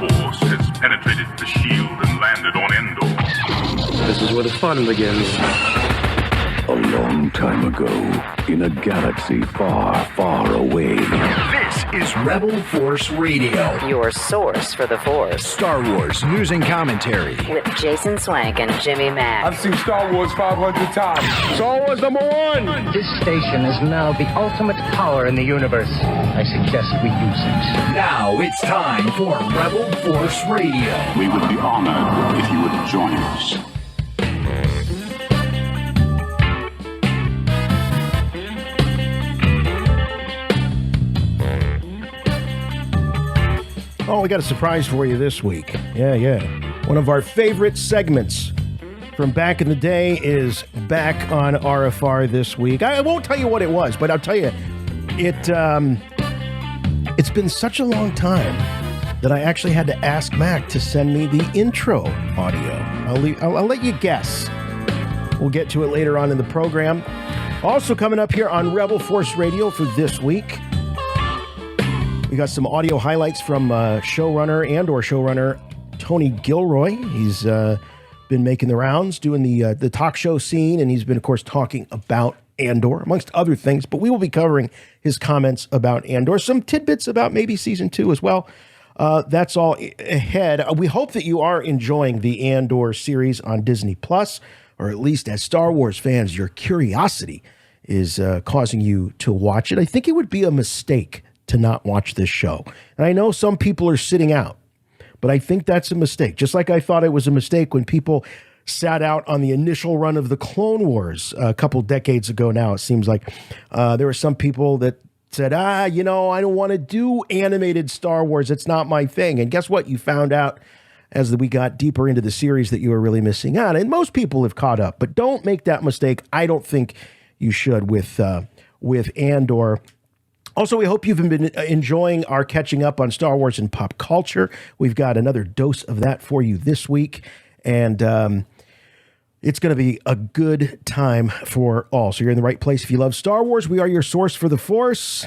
Force has penetrated the shield and landed on Endor. This is where the fun begins. A long time ago, in a galaxy far, far away. This is Rebel Force Radio. Your source for the Force. Star Wars news and commentary. With Jason Swank and Jimmy Mack. I've seen Star Wars 500 times. Star Wars #1! This station is now the ultimate power in the universe. I suggest we use it. Now it's time for Rebel Force Radio. We would be honored if you would join us. Oh, we got a surprise for you this week. Yeah. One of our favorite segments from back in the day is back on RFR this week. I won't tell you what it was, but I'll tell you, it's been such a long time that I actually had to ask Mac to send me the intro audio. I'll let you guess. We'll get to it later on in the program. Also coming up here on Rebel Force Radio for this week, we got some audio highlights from showrunner Tony Gilroy. He's been making the rounds, doing the talk show scene, and he's been, of course, talking about Andor, amongst other things. But we will be covering his comments about Andor, some tidbits about maybe season 2 as well. That's all ahead. We hope that you are enjoying the Andor series on Disney Plus, or at least as Star Wars fans, your curiosity is causing you to watch it. I think it would be a mistake to not watch this show. And I know some people are sitting out, but I think that's a mistake. Just like I thought it was a mistake when people sat out on the initial run of the Clone Wars a couple decades ago now. It seems like there were some people that said, I don't want to do animated Star Wars. It's not my thing. And guess what? You found out as we got deeper into the series that you were really missing out. And most people have caught up, but don't make that mistake. I don't think you should with Andor. Also, we hope you've been enjoying our catching up on Star Wars and pop culture. We've got another dose of that for you this week, and it's going to be a good time for all. So you're in the right place if you love Star Wars. We are your source for the Force.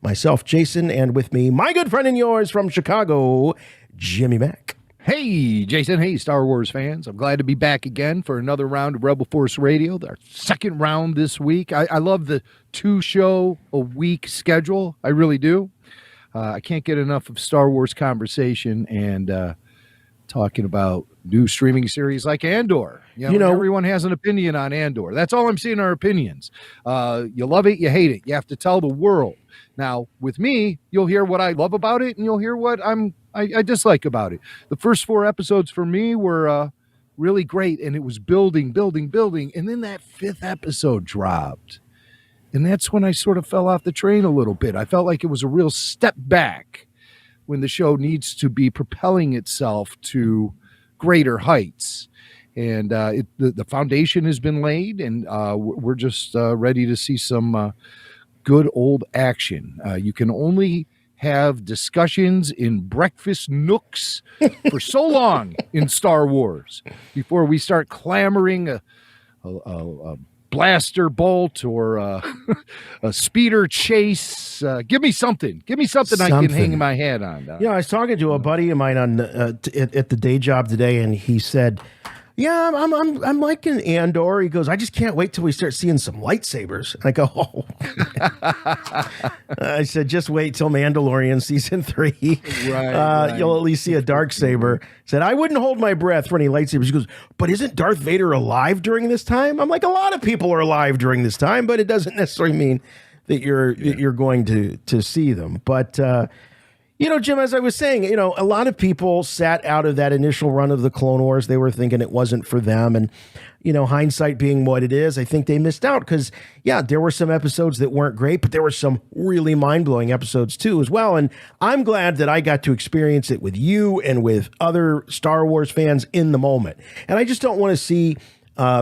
Myself, Jason, and with me, my good friend and yours from Chicago, Jimmy Mack. Hey, Jason. Hey, Star Wars fans. I'm glad to be back again for another round of Rebel Force Radio, our second round this week. I love the 2-show-a-week schedule. I really do. I can't get enough of Star Wars conversation and talking about new streaming series like Andor. You know, everyone has an opinion on Andor. That's all I'm seeing are opinions. You love it, you hate it. You have to tell the world. Now, with me, you'll hear what I love about it, and you'll hear what I dislike about it. The first 4 episodes for me were really great, and it was building, and then that 5th episode dropped. And that's when I sort of fell off the train a little bit. I felt like it was a real step back when the show needs to be propelling itself to greater heights. And the foundation has been laid, and we're just ready to see some good old action. You can only have discussions in breakfast nooks for so long in Star Wars before we start clamoring a blaster bolt or a speeder chase. Give me something I can hang my hat on. I was talking to a buddy of mine on at the day job today, and he said, yeah, I'm liking Andor. He goes, I just can't wait till we start seeing some lightsabers. I go, oh. I said, just wait till Mandalorian season 3. Right. You'll at least see a Darksaber. Said, I wouldn't hold my breath for any lightsabers. He goes, but isn't Darth Vader alive during this time? I'm like, a lot of people are alive during this time, but it doesn't necessarily mean that you're going to see them. But Jim, as I was saying, a lot of people sat out of that initial run of the Clone Wars. They were thinking it wasn't for them. And, hindsight being what it is, I think they missed out because, there were some episodes that weren't great, but there were some really mind-blowing episodes too as well. And I'm glad that I got to experience it with you and with other Star Wars fans in the moment. And I just don't want to see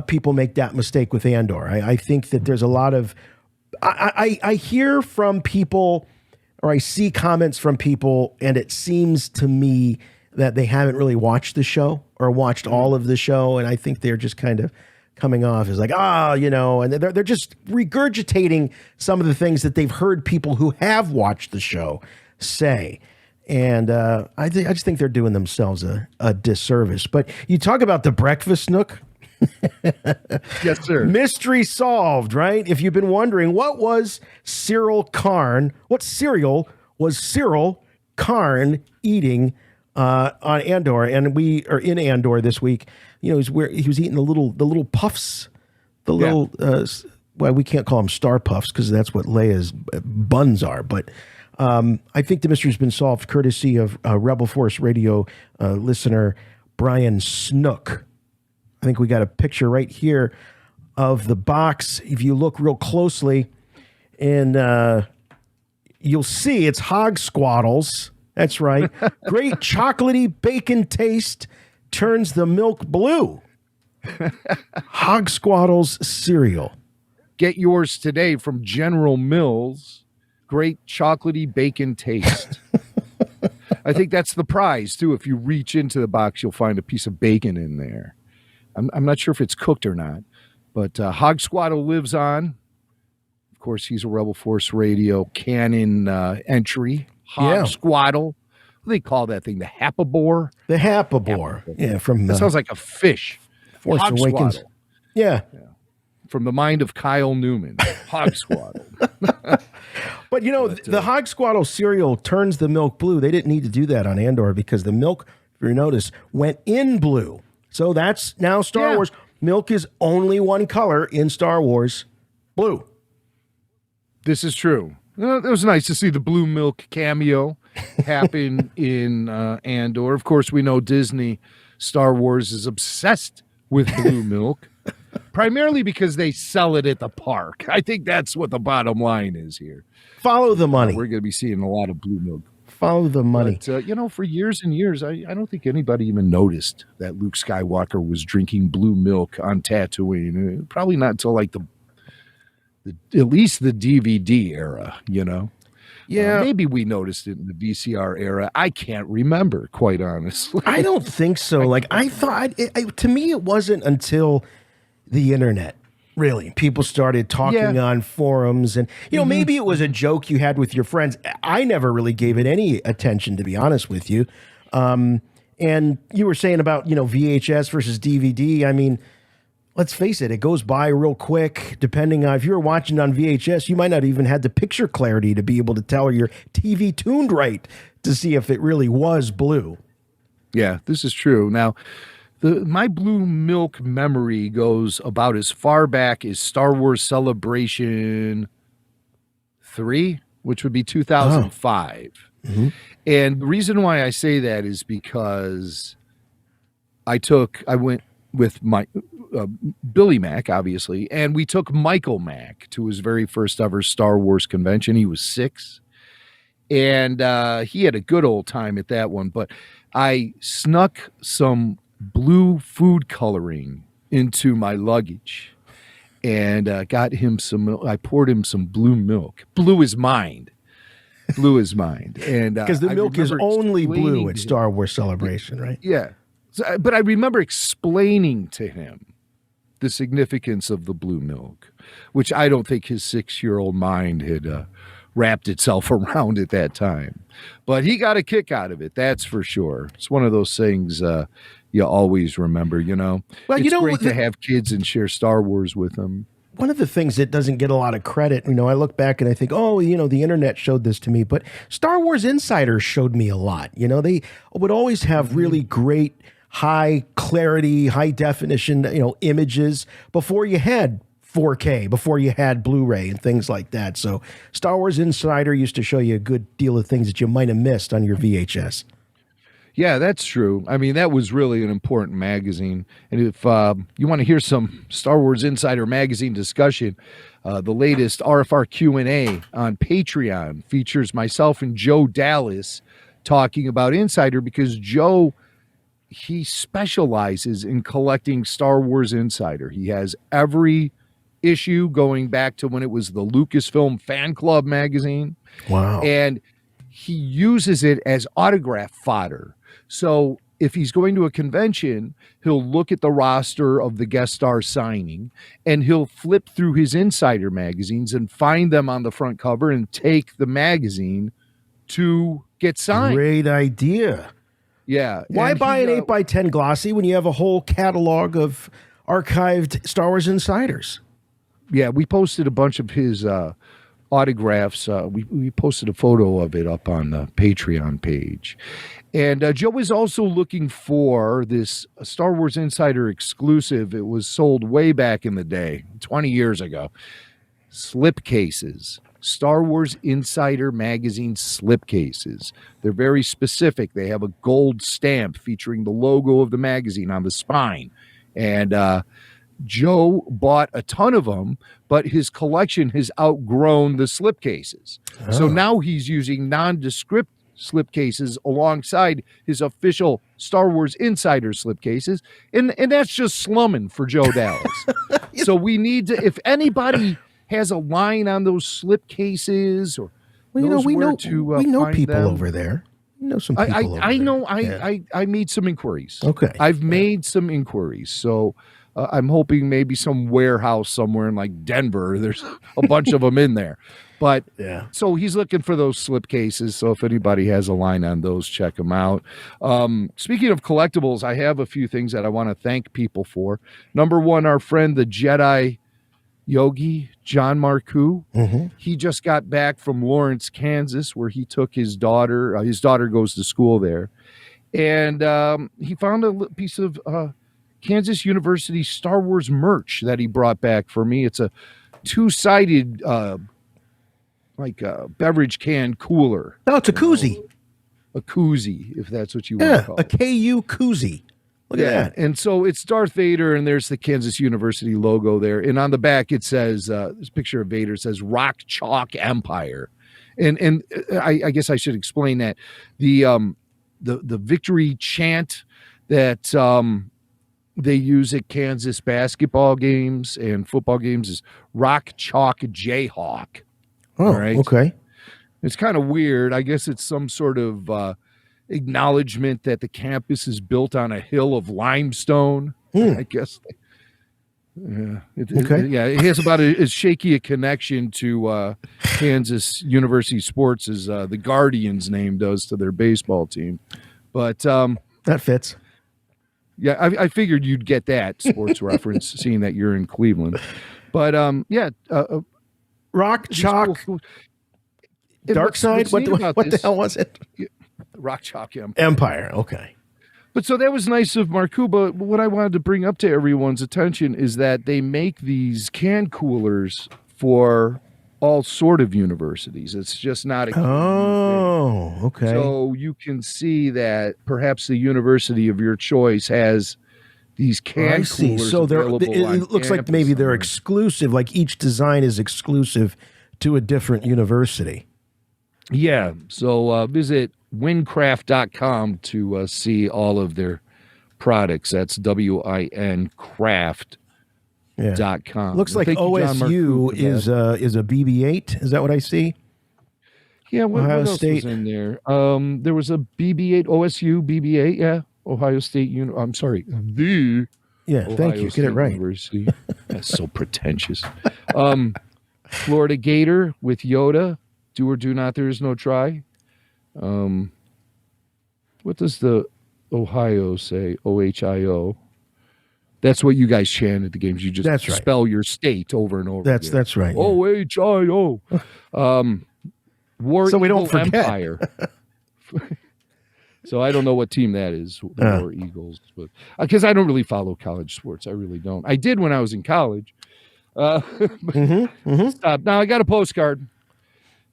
people make that mistake with Andor. I think that there's a lot of, I hear from people, or I see comments from people, and it seems to me that they haven't really watched the show or watched all of the show. And I think they're just kind of coming off as like, and they're just regurgitating some of the things that they've heard people who have watched the show say. And I just think they're doing themselves a disservice. But you talk about the breakfast nook. Yes, sir. Mystery solved, right? If you've been wondering, what was Cyril Karn? What cereal was Cyril Karn eating on Andor? And we are in Andor this week. You know, he was eating the little puffs, well, we can't call them star puffs because that's what Leia's buns are. But I think the mystery's been solved courtesy of Rebel Force Radio listener Brian Snook. I think we got a picture right here of the box. If you look real closely, and you'll see it's hog squaddles. That's right. Great chocolatey bacon taste turns the milk blue. Hog squaddles cereal. Get yours today from General Mills. Great chocolatey bacon taste. I think that's the prize, too. If you reach into the box, you'll find a piece of bacon in there. I'm not sure if it's cooked or not, but Hog Squaddle lives on. Of course, he's a Rebel Force Radio canon entry. Hog Squaddle. What do they call that thing? The Hapabore? The Hapabore. Yeah, from that sounds like a fish. Force Hog Awakens. Squaddle. Yeah. From the mind of Kyle Newman. Hog Squaddle. But, you know, the Hog Squaddle cereal turns the milk blue. They didn't need to do that on Andor because the milk, if you notice, went in blue. So that's now Star Wars. Milk is only one color in Star Wars, blue. This is true. It was nice to see the blue milk cameo happen in Andor. Of course, we know Disney Star Wars is obsessed with blue milk, primarily because they sell it at the park. I think that's what the bottom line is here. Follow the money. We're going to be seeing a lot of blue milk. Follow the money. But, you know, for years and years, I don't think anybody even noticed that Luke Skywalker was drinking blue milk on Tatooine. Probably not until like at least the DVD era, you know? Yeah. Maybe we noticed it in the VCR era. I can't remember, quite honestly. I don't think so. Like, I thought, to me, it wasn't until the internet. Really, people started talking on forums, and you know, maybe it was a joke you had with your friends. I never really gave it any attention, to be honest with you. And you were saying about, you know, VHS versus DVD. I mean, let's face it, it goes by real quick. Depending on if you were watching on VHS, you might not even have the picture clarity to be able to tell your TV tuned right to see if it really was blue. Yeah, this is true. Now, my blue milk memory goes about as far back as Star Wars Celebration 3, which would be 2005. Mm-hmm. And the reason why I say that is because I went with my Billy Mack, obviously, and we took Michael Mack to his very first ever Star Wars convention. He was 6, and he had a good old time at that one. But I snuck some blue food coloring into my luggage and got him some. I poured him some blue milk. Blue is mine. Blue is mine. And because the milk is only blue at Star Wars Celebration, right? Yeah. So, but I remember explaining to him the significance of the blue milk, which I don't think his 6-year-old mind had wrapped itself around at that time. But he got a kick out of it, that's for sure. It's one of those things you always remember, you know. Well, it's great to have kids and share Star Wars with them. One of the things that doesn't get a lot of credit, you know, I look back and I think, oh, you know, the internet showed this to me, but Star Wars Insider showed me a lot. You know, they would always have really great high clarity, high definition, you know, images before you had 4K, before you had Blu-ray and things like that. So Star Wars Insider used to show you a good deal of things that you might have missed on your VHS. Yeah, that's true. I mean, that was really an important magazine. And if you want to hear some Star Wars Insider magazine discussion, the latest RFR Q&A on Patreon features myself and Joe Dallas talking about Insider, because Joe, he specializes in collecting Star Wars Insider. He has every issue going back to when it was the Lucasfilm Fan Club magazine. Wow. And he uses it as autograph fodder. So if he's going to a convention, he'll look at the roster of the guest star signing, and he'll flip through his Insider magazines and find them on the front cover and take the magazine to get signed. Great idea. Yeah. Why and buy he, an 8x10 glossy when you have a whole catalog of archived Star Wars Insiders? Yeah, we posted a bunch of his autographs. We posted a photo of it up on the Patreon page. And Joe is also looking for this Star Wars Insider exclusive. It was sold way back in the day, 20 years ago. Slipcases. Star Wars Insider magazine slipcases. They're very specific. They have a gold stamp featuring the logo of the magazine on the spine. And Joe bought a ton of them, but his collection has outgrown the slipcases. Oh. So now he's using nondescript slipcases alongside his official Star Wars Insider slipcases. And that's just slumming for Joe Dallas. So we need to, if anybody has a line on those slipcases, or we know people them. Over there. We know some people. I made some inquiries. Okay, I've made some inquiries. So I'm hoping maybe some warehouse somewhere in like Denver. There's a bunch of them in there. But so he's looking for those slipcases. So if anybody has a line on those, check them out. Speaking of collectibles, I have a few things that I want to thank people for. Number one, our friend the Jedi Yogi, John Marcoux. He just got back from Lawrence, Kansas, where he took his daughter. His daughter goes to school there. And he found a piece of Kansas University Star Wars merch that he brought back for me. It's a two-sided beverage can cooler. No, it's a koozie. A koozie, if that's what you want to call it. A KU koozie. Look at that. And so it's Darth Vader, and there's the Kansas University logo there. And on the back, it says, this picture of Vader says, Rock Chalk Empire. And I guess I should explain that. The victory chant that they use at Kansas basketball games and football games is Rock Chalk Jayhawk. Oh, all right. Okay. It's kind of weird. I guess it's some sort of acknowledgement that the campus is built on a hill of limestone. I guess. It has about as shaky a connection to Kansas University sports as the Guardians name does to their baseball team. But that fits. Yeah, I figured you'd get that sports reference, seeing that you're in Cleveland. But Rock Chalk. Cool. Dark Side? What the hell was it? Rock Chalk Empire. Okay. But so that was nice of Marcoux. But what I wanted to bring up to everyone's attention is that they make these can coolers for all sort of universities. It's just not a thing. Okay. So you can see that perhaps the university of your choice has these can coolers. So it looks like maybe they're exclusive, like each design is exclusive to a different university. Yeah. So visit wincraft.com to see all of their products. That's WIN craft.com. Looks like OSU is a BB-8. Is that what I see? Yeah, what else State was in there? There was a BB-8, OSU BB-8. Yeah, Ohio State. I'm sorry, the Ohio thank you. State Get it right. University. That's so pretentious. Florida Gator with Yoda. Do or do not. There is no try. What does the Ohio say? OHIO. That's what you guys chant at the games. You just spell your state over and over. That's right. OHIO. War so we don't Eagle forget. Empire. So I don't know what team that is, the War Eagles, but because I don't really follow college sports, I really don't. I did when I was in college. Stop. Now I got a postcard.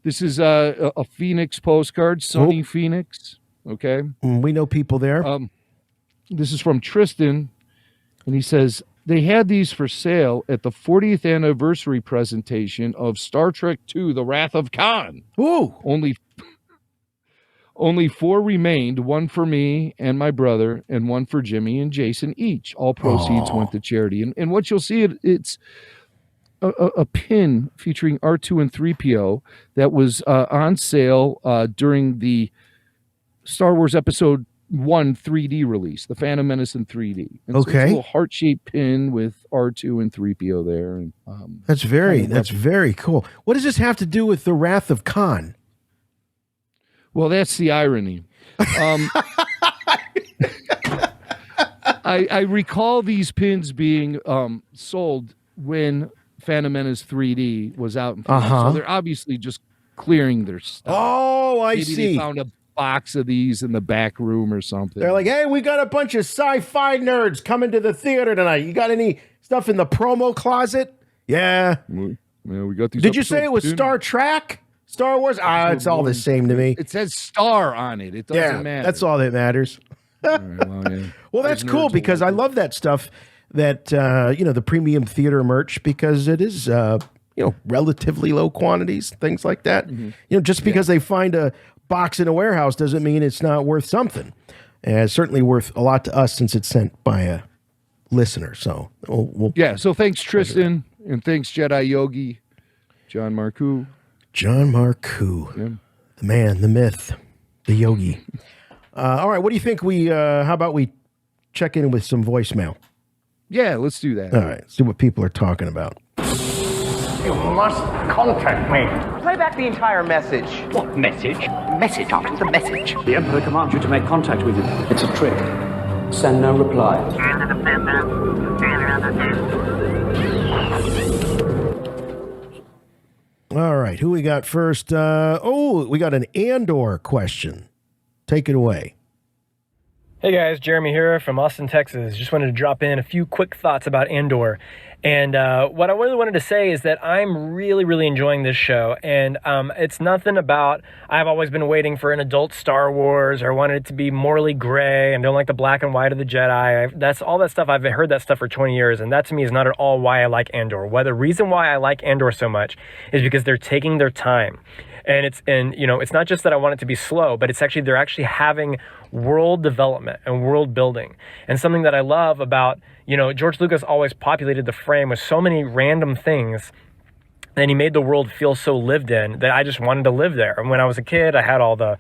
This is a Phoenix postcard, sunny Phoenix. Okay, we know people there. This is from Tristan, and he says they had these for sale at the 40th anniversary presentation of Star Trek II: The Wrath of Khan. Ooh, only 4 remained, one for me and my brother, and one for Jimmy and Jason each. All proceeds went to charity. And what you'll see, it's a pin featuring R2 and 3PO that was on sale during the Star Wars Episode 1 3D release, the Phantom Menace in 3D. And so it's a little heart-shaped pin with R2 and 3PO there. And that's very cool. What does this have to do with the Wrath of Khan? Well, that's the irony. I recall these pins being sold when Phantom Menace 3D was out. So they're obviously just clearing their stuff. Oh, I Maybe see. They found a box of these in the back room or something. They're like, hey, we got a bunch of sci-fi nerds coming to the theater tonight. You got any stuff in the promo closet? Yeah. Yeah, we got these. Did you say it was Star Trek? Star Wars? It's all the same to me. It says Star on it. It doesn't matter. That's all that matters. Well, that's cool because I love that stuff, that, the premium theater merch, because it is, relatively low quantities, things like that. Just because they find a box in a warehouse doesn't mean it's not worth something. And it's certainly worth a lot to us since it's sent by a listener. So, so thanks, Tristan, and thanks, Jedi Yogi, John Marcoux. John Marcoux, the man, the myth, the yogi. All right, what do you think how about we check in with some voicemail? Yeah, let's do that. All right, see what people are talking about. You must contact me. Play back the entire message. What message? Message after the message. The Emperor commands you to make contact with him. It's a trick. Send no reply. All right, who we got first? We got an Andor question. Take it away. Hey guys, Jeremy here from Austin, Texas. Just wanted to drop in a few quick thoughts about Andor. And what I really wanted to say is that I'm really, really enjoying this show. And it's nothing about, I've always been waiting for an adult Star Wars, or wanted it to be morally gray and don't like the black and white of the Jedi. That's all that stuff. I've heard that stuff for 20 years. And that to me is not at all why I like Andor. The reason why I like Andor so much is because they're taking their time. And it's not just that I want it to be slow, but they're actually having world development and world building. And something that I love about, George Lucas always populated the frame with so many random things, and he made the world feel so lived in that I just wanted to live there. And when I was a kid, I had all the,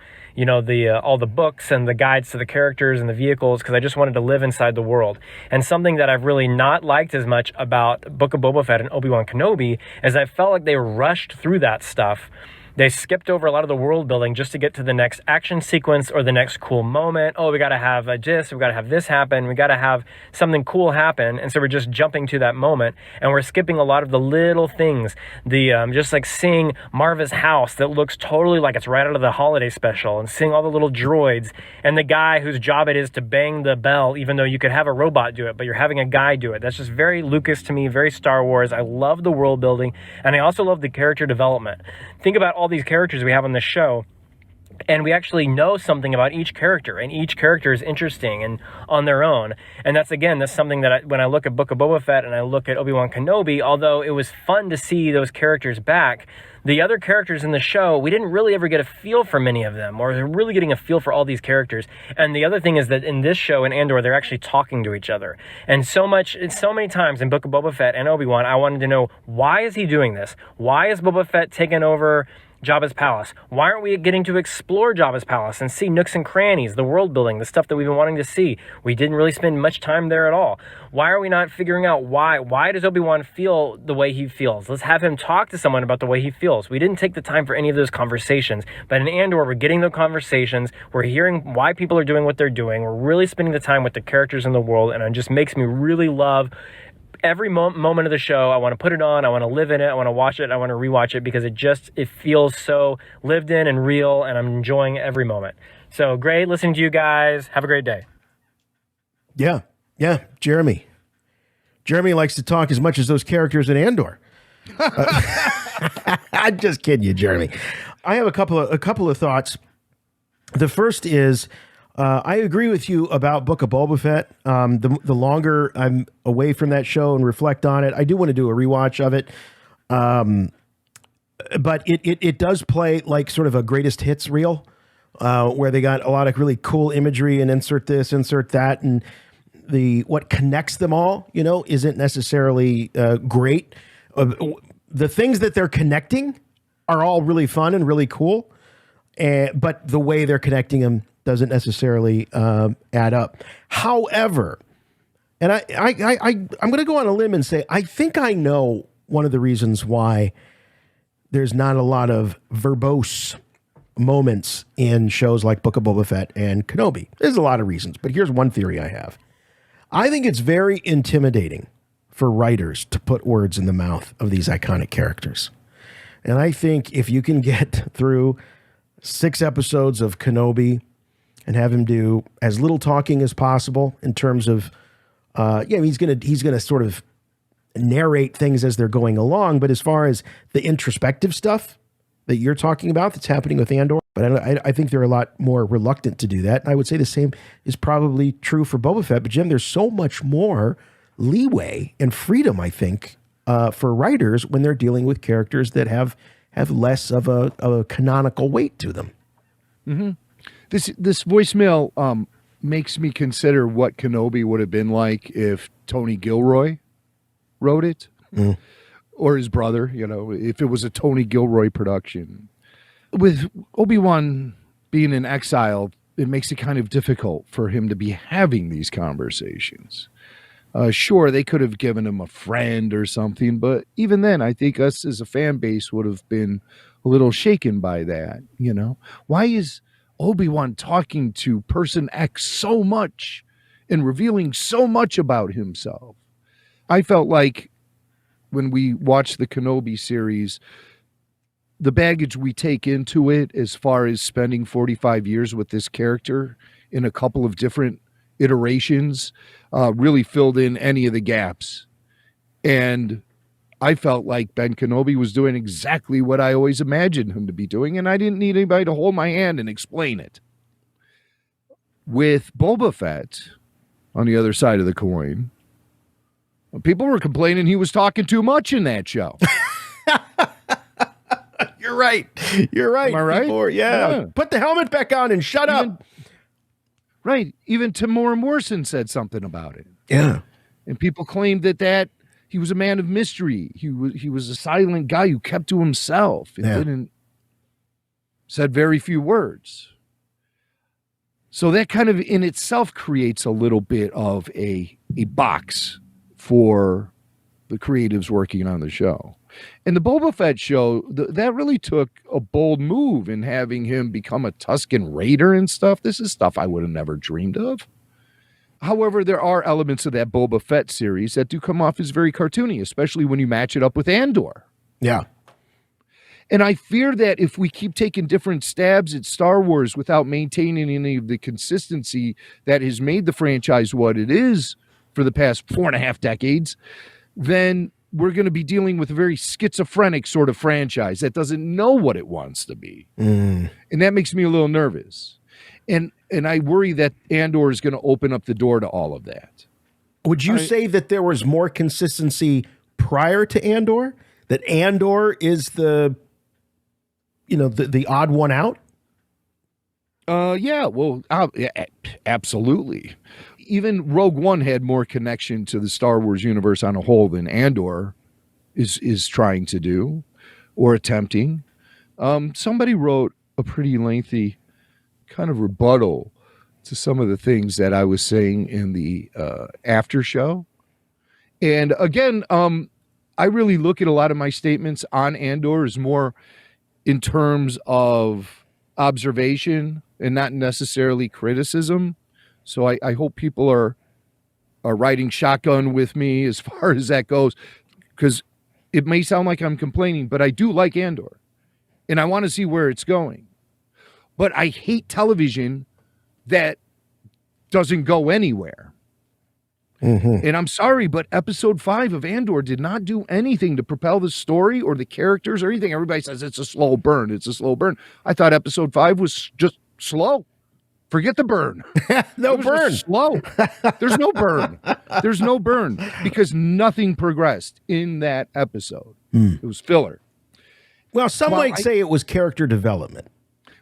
all the books and the guides to the characters and the vehicles, because I just wanted to live inside the world. And something that I've really not liked as much about Book of Boba Fett and Obi-Wan Kenobi is I felt like they rushed through that stuff. They skipped over a lot of the world building just to get to the next action sequence or the next cool moment. Oh, we got to have we got to have this happen. We got to have something cool happen. And so we're just jumping to that moment, and we're skipping a lot of the little things. Just like seeing Marva's house that looks totally like it's right out of the holiday special, and seeing all the little droids, and the guy whose job it is to bang the bell, even though you could have a robot do it, but you're having a guy do it. That's just very Lucas to me, very Star Wars. I love the world building, and I also love the character development. Think about all these characters we have on this show, and we actually know something about each character, and each character is interesting and on their own. And that's something that when I look at Book of Boba Fett and I look at Obi-Wan Kenobi, although it was fun to see those characters back, the other characters in the show, we didn't really ever get a feel for many of them, or they're really getting a feel for all these characters. And the other thing is that in this show, in Andor, they're actually talking to each other. And so many times in Book of Boba Fett and Obi-Wan, I wanted to know, why is he doing this? Why is Boba Fett taking over Jabba's palace? Why aren't we getting to explore Jabba's palace and see nooks and crannies, the world building, the stuff that we've been wanting to see? We didn't really spend much time there at all. Why are we not figuring out why does Obi-Wan feel the way he feels? Let's have him talk to someone about the way he feels. We didn't take the time for any of those conversations, but in Andor, we're getting the conversations, we're hearing why people are doing what they're doing, we're really spending the time with the characters in the world, and it just makes me really love every moment of the show. I want to put it on. I want to live in it. I want to watch it. I want to rewatch it because it feels so lived in and real, and I'm enjoying every moment. So great listening to you guys. Have a great day. Yeah. Jeremy likes to talk as much as those characters in Andor. I'm just kidding you, Jeremy. I have a couple of thoughts. The first is, I agree with you about Book of Boba Fett. The longer I'm away from that show and reflect on it, I do want to do a rewatch of it. But it does play like sort of a greatest hits reel, where they got a lot of really cool imagery and insert this, insert that, and what connects them all, isn't necessarily great. The things that they're connecting are all really fun and really cool, but the way they're connecting them doesn't necessarily add up. However, and I'm going to go on a limb and say, I think I know one of the reasons why there's not a lot of verbose moments in shows like Book of Boba Fett and Kenobi. There's a lot of reasons, but here's one theory I have. I think it's very intimidating for writers to put words in the mouth of these iconic characters. And I think if you can get through 6 episodes of Kenobi and have him do as little talking as possible in terms of, he's gonna sort of narrate things as they're going along. But as far as the introspective stuff that you're talking about that's happening with Andor, but I think they're a lot more reluctant to do that. And I would say the same is probably true for Boba Fett. But Jim, there's so much more leeway and freedom, I think, for writers when they're dealing with characters that have less of a canonical weight to them. Mm-hmm. This voicemail makes me consider what Kenobi would have been like if Tony Gilroy wrote it, or his brother. If it was a Tony Gilroy production. With Obi-Wan being in exile, it makes it kind of difficult for him to be having these conversations. Sure, they could have given him a friend or something, but even then, I think us as a fan base would have been a little shaken by that. Why is Obi-Wan talking to person X so much and revealing so much about himself? I felt like when we watched the Kenobi series, the baggage we take into it as far as spending 45 years with this character in a couple of different iterations really filled in any of the gaps. And I felt like Ben Kenobi was doing exactly what I always imagined him to be doing, and I didn't need anybody to hold my hand and explain it. With Boba Fett, on the other side of the coin, people were complaining he was talking too much in that show. You're right. Am I right? Yeah. Put the helmet back on and shut up. Right. Even Tamora Morrison said something about it. Yeah. And people claimed that he was a man of mystery. He was a silent guy who kept to himself and said very few words. So that kind of in itself creates a little bit of a box for the creatives working on the show. And the Boba Fett show, that really took a bold move in having him become a Tusken Raider and stuff. This is stuff I would have never dreamed of. However, there are elements of that Boba Fett series that do come off as very cartoony, especially when you match it up with Andor. Yeah. And I fear that if we keep taking different stabs at Star Wars without maintaining any of the consistency that has made the franchise what it is for the past 4.5 decades, then we're going to be dealing with a very schizophrenic sort of franchise that doesn't know what it wants to be. And that makes me a little nervous. And I worry that Andor is going to open up the door to all of that. Would you say that there was more consistency prior to Andor? That Andor is the odd one out? Yeah, well, absolutely. Even Rogue One had more connection to the Star Wars universe on a whole than Andor is trying to do or attempting. Somebody wrote a pretty lengthy kind of rebuttal to some of the things that I was saying in the after show. And again, I really look at a lot of my statements on Andor as more in terms of observation and not necessarily criticism. So I hope people are riding shotgun with me as far as that goes, because it may sound like I'm complaining, but I do like Andor, and I want to see where it's going. But I hate television that doesn't go anywhere. And I'm sorry, but episode 5 of Andor did not do anything to propel the story or the characters or anything. Everybody says it's a slow burn. It's a slow burn. I thought episode 5 was just slow. Forget the burn. No burn. Slow. There's no burn. There's no burn because nothing progressed in that episode. It was filler. Well, some might say it was character development.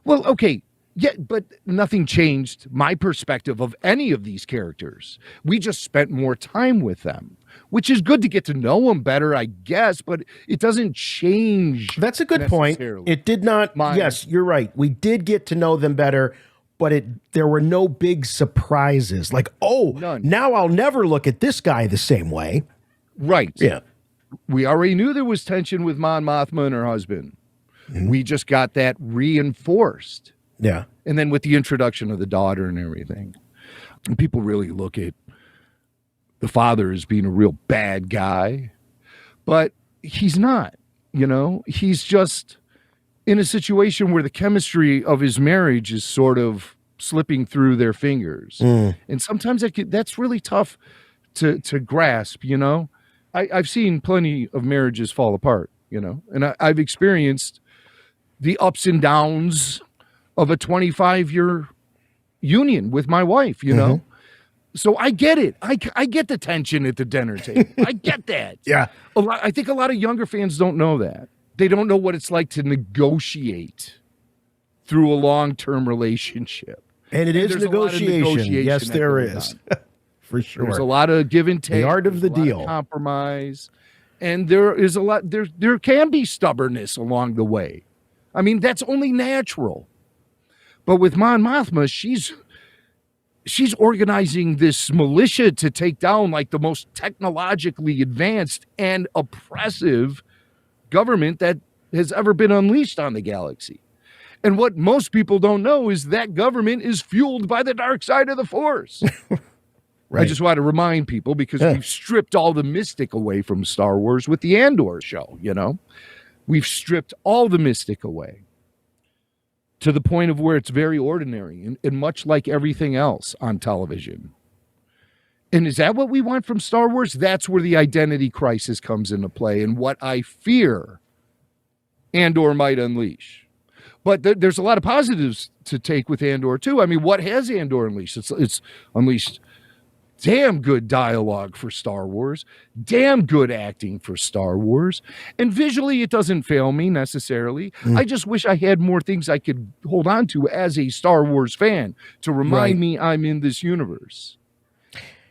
Well, okay. Yeah, but nothing changed my perspective of any of these characters. We just spent more time with them, which is good to get to know them better, I guess, but it doesn't change. That's a good point. It did not. Yes, you're right. We did get to know them better, but there were no big surprises. Like, none. Now I'll never look at this guy the same way. Right. Yeah. We already knew there was tension with Mon Mothma and her husband. We just got that reinforced. Yeah. And then with the introduction of the daughter and everything, and people really look at the father as being a real bad guy, but he's not, he's just in a situation where the chemistry of his marriage is sort of slipping through their fingers. And sometimes that's really tough to grasp, I've seen plenty of marriages fall apart, and I've experienced the ups and downs of a 25-year union with my wife, So I get it. I get the tension at the dinner table. I get that. Yeah. I think a lot of younger fans don't know that. They don't know what it's like to negotiate through a long-term relationship. And it is negotiation. Yes, there is. For sure. There's a lot of give and take. The art of the deal. Compromise. And there is a lot, there can be stubbornness along the way. I mean, that's only natural. But with Mon Mothma, she's organizing this militia to take down like the most technologically advanced and oppressive government that has ever been unleashed on the galaxy. And what most people don't know is that government is fueled by the dark side of the Force. Right. I just want to remind people because we've stripped all the mystic away from Star Wars with the Andor show, We've stripped all the mystic away to the point of where it's very ordinary and much like everything else on television. And is that what we want from Star Wars? That's where the identity crisis comes into play and what I fear Andor might unleash. But there's a lot of positives to take with Andor, too. I mean, what has Andor unleashed? It's unleashed damn good dialogue for Star Wars, damn good acting for Star Wars, and visually it doesn't fail me necessarily. I just wish I had more things I could hold on to as a Star Wars fan to remind me I'm in this universe.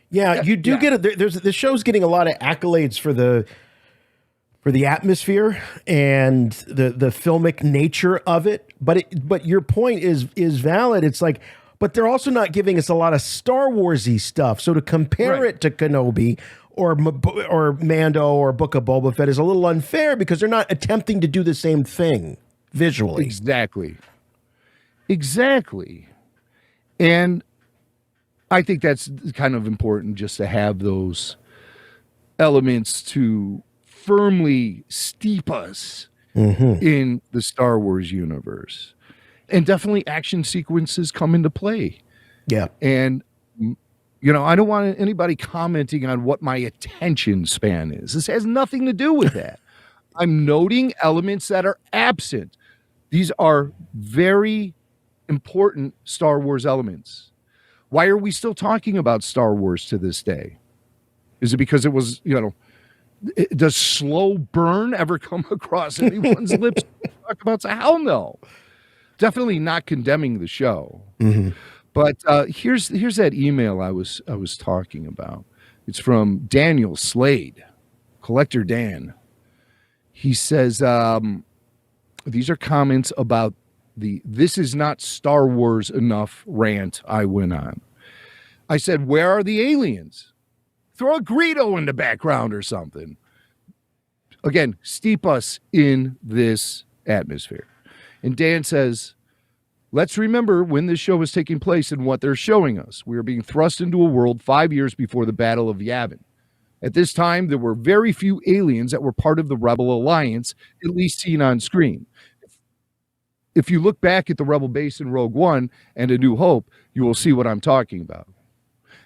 Yeah, you do get it. The show's getting a lot of accolades for the atmosphere and the filmic nature of it. But your point is valid. It's like, but they're also not giving us a lot of Star Wars-y stuff. So to compare it to Kenobi or Mando or Book of Boba Fett is a little unfair because they're not attempting to do the same thing visually. Exactly. And I think that's kind of important just to have those elements to firmly steep us in the Star Wars universe. And definitely action sequences come into play. Yeah. And, I don't want anybody commenting on what my attention span is. This has nothing to do with that. I'm noting elements that are absent. These are very important Star Wars elements. Why are we still talking about Star Wars to this day? Is it because it was, does slow burn ever come across anyone's lips to talk about? Hell no. Definitely not condemning the show. But here's that email I was talking about. It's from Daniel Slade, Collector Dan. He says, these are comments about the "this is not Star Wars enough" rant I went on. I said, where are the aliens? Throw a Greedo in the background or something. Again, steep us in this atmosphere. And Dan says, let's remember when this show is taking place and what they're showing us. We are being thrust into a world 5 years before the Battle of Yavin. At this time, there were very few aliens that were part of the Rebel Alliance, at least seen on screen. If you look back at the Rebel base in Rogue One and A New Hope, you will see what I'm talking about.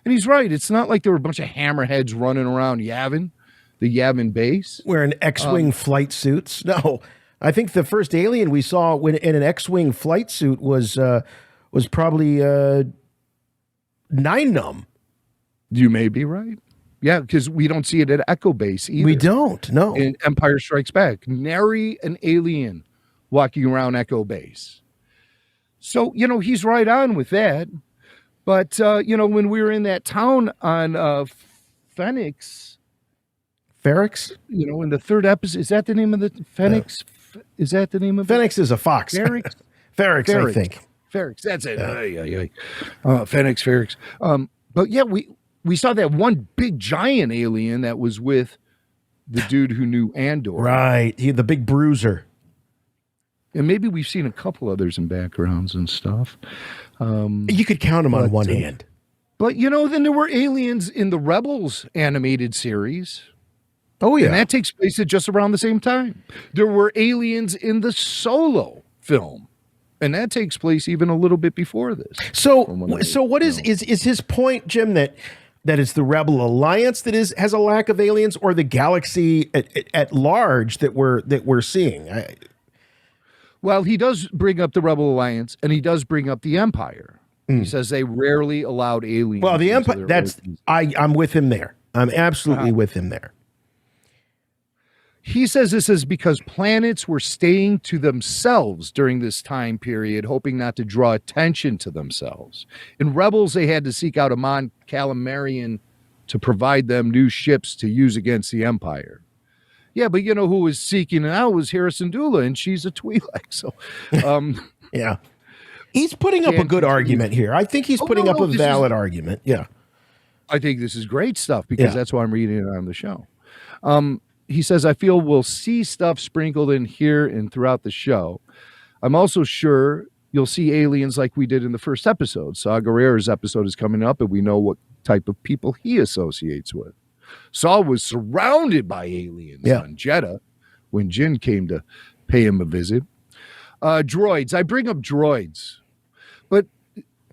And he's right. It's not like there were a bunch of hammerheads running around Yavin, the Yavin base. Wearing X-Wing flight suits. No, I think the first alien we saw in an X-Wing flight suit was probably Nine Num. You may be right. Yeah, because we don't see it at Echo Base either. We don't, no. In Empire Strikes Back. Nary an alien walking around Echo Base. So, he's right on with that. But, when we were in that town on Phoenix. Ferrix? In the third episode, is that the name of the Phoenix? Is that the name of Phoenix? Is a fox. Ferrix? Ferrix, I think. Ferrix, that's it. Phoenix, Ferrix. But yeah, we saw that one big giant alien that was with the dude who knew Andor. Right. The big bruiser. And maybe we've seen a couple others in backgrounds and stuff. You could count them on one hand. But, then there were aliens in the Rebels animated series. Oh, yeah. And that takes place at just around the same time. There were aliens in the Solo film. And that takes place even a little bit before this. So what is his point, Jim, that it's the Rebel Alliance that has a lack of aliens, or the galaxy at large that we're seeing? Well, he does bring up the Rebel Alliance, and he does bring up the Empire. He says they rarely allowed aliens. Well, the Empire, I'm with him there. I'm absolutely with him there. He says this is because planets were staying to themselves during this time period, hoping not to draw attention to themselves. In Rebels, they had to seek out a Mon Calamarian to provide them new ships to use against the Empire. Yeah, but who was seeking it out was Harrison Dula, and she's a Twi'lek. So, yeah. He's putting up a good argument here. I think he's putting up a valid argument. Yeah. I think this is great stuff because that's why I'm reading it on the show. He says, I feel we'll see stuff sprinkled in here and throughout the show. I'm also sure you'll see aliens like we did in the first episode. Saw Gerrera's episode is coming up, and we know what type of people he associates with. Saul was surrounded by aliens on Jeddah when Jin came to pay him a visit. Droids. I bring up droids. But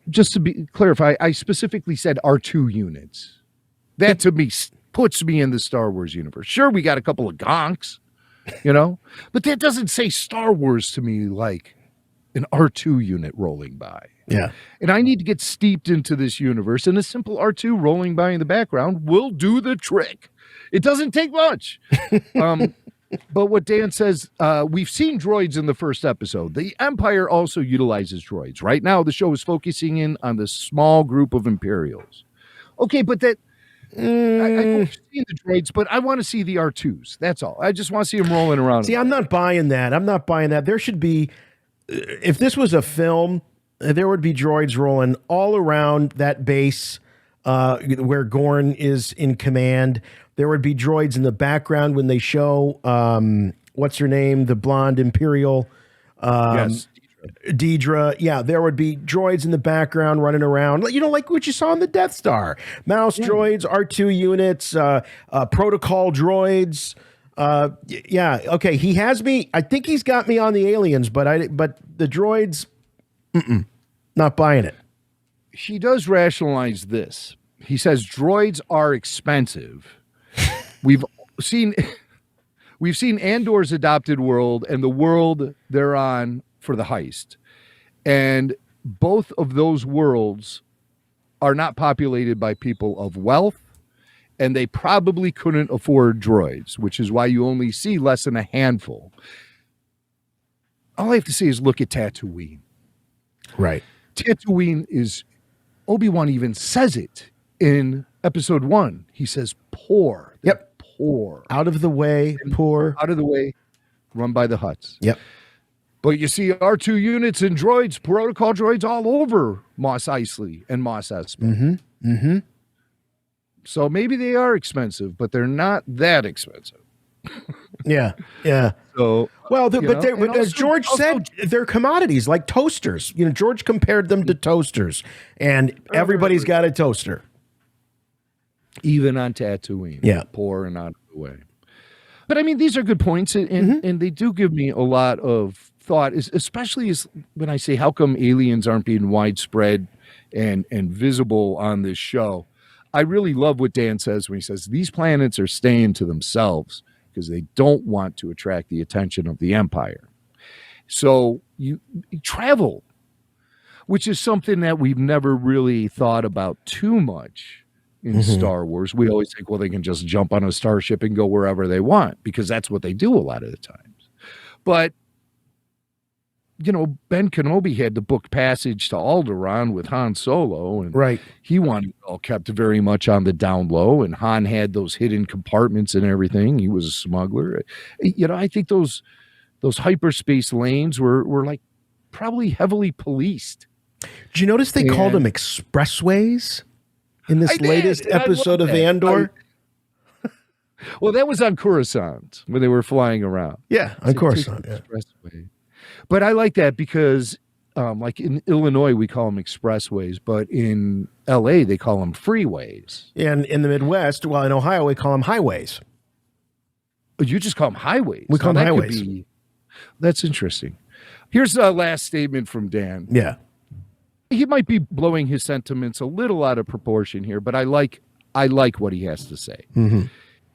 just to clarify, I specifically said R2 units. That to me puts me in the Star Wars universe. Sure, we got a couple of gonks, but that doesn't say Star Wars to me like an R2 unit rolling by. Yeah. And I need to get steeped into this universe, and a simple R2 rolling by in the background will do the trick. It doesn't take much. But what Dan says, we've seen droids in the first episode. The Empire also utilizes droids. Right now, the show is focusing in on the small group of Imperials. Okay, but that... I've seen the droids, but I want to see the R2s. That's all. I just want to see them rolling around. See, I'm not buying that. There should be... If this was a film, there would be droids rolling all around that base where Gorn is in command. There would be droids in the background when they show, what's her name? The blonde Imperial. Yes. Deidre. Yeah, there would be droids in the background running around. Like what you saw on the Death Star. Mouse droids, R2 units, protocol droids. Okay, he has me. I think he's got me on the aliens, but the droids, not buying it. He does rationalize this. He says droids are expensive. We've seen Andor's adopted world and the world they're on for the heist. And both of those worlds are not populated by people of wealth, and they probably couldn't afford droids, which is why you only see less than a handful. All I have to say is look at Tatooine. Right. Tatooine is, Obi-Wan even says it in episode 1. He says, poor. Yep. Poor. Out of the way, poor. Out of the way, run by the Hutts. Yep. But you see R2 units and droids, protocol droids all over Mos Eisley and Mos Espa. So maybe they are expensive, but they're not that expensive. Yeah. So but as George said, they're commodities like toasters. George compared them to toasters, and everybody's got a toaster, even on Tatooine. Yeah, poor and out of the way. But I mean, these are good points, and they do give me a lot of thought, especially when I say, how come aliens aren't being widespread and visible on this show? I really love what Dan says when he says these planets are staying to themselves because they don't want to attract the attention of the Empire. So you travel, which is something that we've never really thought about too much in Star Wars. We always think, well, they can just jump on a starship and go wherever they want because that's what they do a lot of the times. But Ben Kenobi had to book passage to Alderaan with Han Solo, and he wanted it all kept very much on the down low, and Han had those hidden compartments and everything. He was a smuggler. I think those hyperspace lanes were like probably heavily policed. Did you notice they called them expressways in this latest episode of Andor? Well, that was on Coruscant when they were flying around. Yeah, on Coruscant. Expressway. But I like that because, like in Illinois, we call them expressways, but in LA, they call them freeways. And in the Midwest, well, in Ohio, we call them highways. But you just call them highways. We call them highways. That's interesting. Here's the last statement from Dan. Yeah. He might be blowing his sentiments a little out of proportion here, but I like what he has to say. Mm-hmm.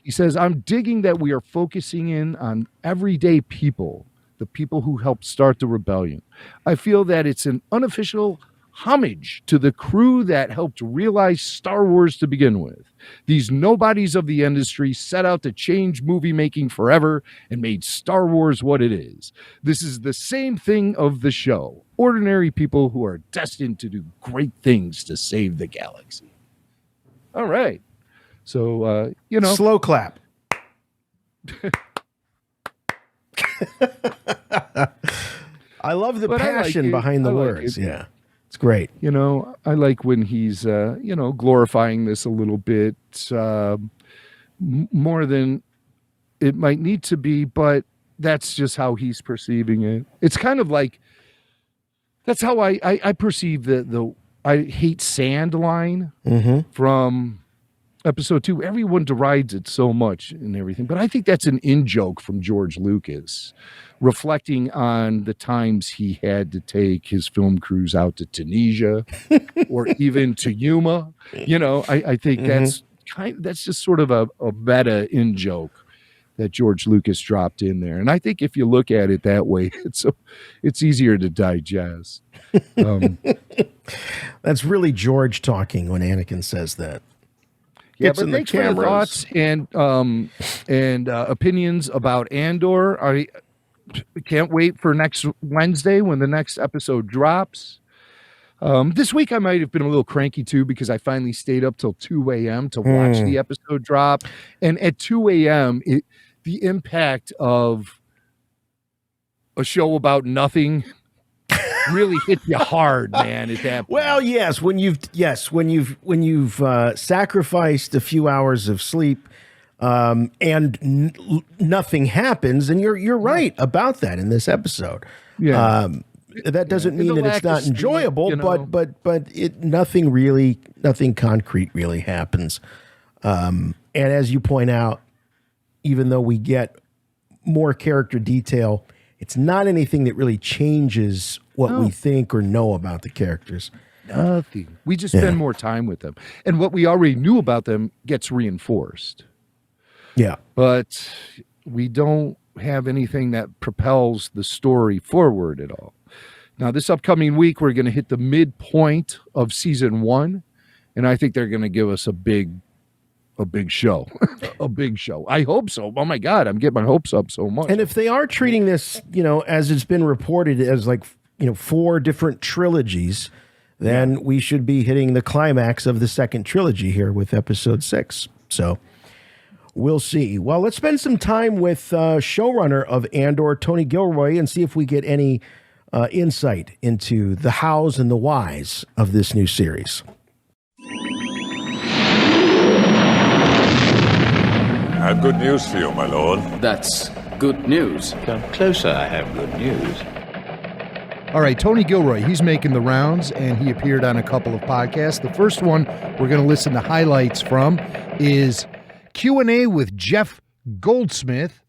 He says, I'm digging that we are focusing in on everyday people, the people who helped start the rebellion. I feel that it's an unofficial homage to the crew that helped realize Star Wars to begin with. These nobodies of the industry set out to change movie making forever and made Star Wars what it is. This is the same thing of the show. Ordinary people who are destined to do great things to save the galaxy. All right. So, Slow clap. I love the passion behind the words. Yeah. It's great. I like when he's, glorifying this a little bit more than it might need to be, but that's just how he's perceiving it. It's kind of like, that's how I perceive the I hate sand line from episode 2. Everyone derides it so much and everything, but I think that's an in-joke from George Lucas, reflecting on the times he had to take his film crews out to Tunisia or even to Yuma. I think that's just sort of a meta in-joke that George Lucas dropped in there. And I think if you look at it that way, it's easier to digest. That's really George talking when Anakin says that. Yeah, but thanks for your thoughts and opinions about Andor. I can't wait for next Wednesday when the next episode drops. This week I might have been a little cranky too because I finally stayed up till 2 a.m. to watch the episode drop. And at 2 a.m., the impact of a show about nothing really hit you hard, man, at that point. Well, yes, when you've sacrificed a few hours of sleep and nothing happens, and you're right about that in this episode. Yeah. That doesn't mean that it's not enjoyable, but nothing concrete really happens. And as you point out, even though we get more character detail, it's not anything that really changes what we think or know about the characters. Nothing. We just spend more time with them. And what we already knew about them gets reinforced. Yeah. But we don't have anything that propels the story forward at all. Now, this upcoming week, we're going to hit the midpoint of season 1. And I think they're going to give us a big show. A big show. I hope so. Oh my God, I'm getting my hopes up so much. And if they are treating this, as it's been reported as 4 different trilogies, then we should be hitting the climax of the second trilogy here with episode 6. So we'll see. Well, let's spend some time with showrunner of Andor, Tony Gilroy, and see if we get any insight into the hows and the whys of this new series. I have good news for you, my lord. That's good news. Come closer, I have good news. All right, Tony Gilroy, he's making the rounds, and he appeared on a couple of podcasts. The first one we're going to listen to highlights from is Q&A with Jeff Goldsmith.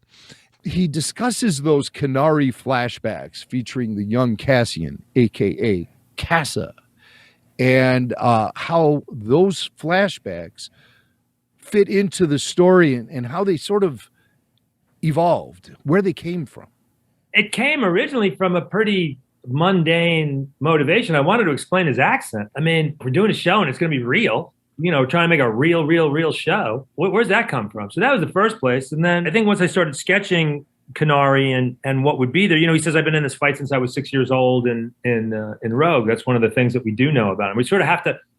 He discusses those Kenari flashbacks featuring the young Cassian, a.k.a. Cassa, and how those flashbacks fit into the story and how they sort of evolved, where they came from. It came originally from a pretty mundane motivation. I wanted to explain his accent. I mean, we're doing a show and it's going to be real. Trying to make a real show. Where's that come from? So that was the first place. And then I think once I started sketching Kenari and what would be there, he says, I've been in this fight since I was 6 years old in Rogue. That's one of the things that we do know about him. We sort of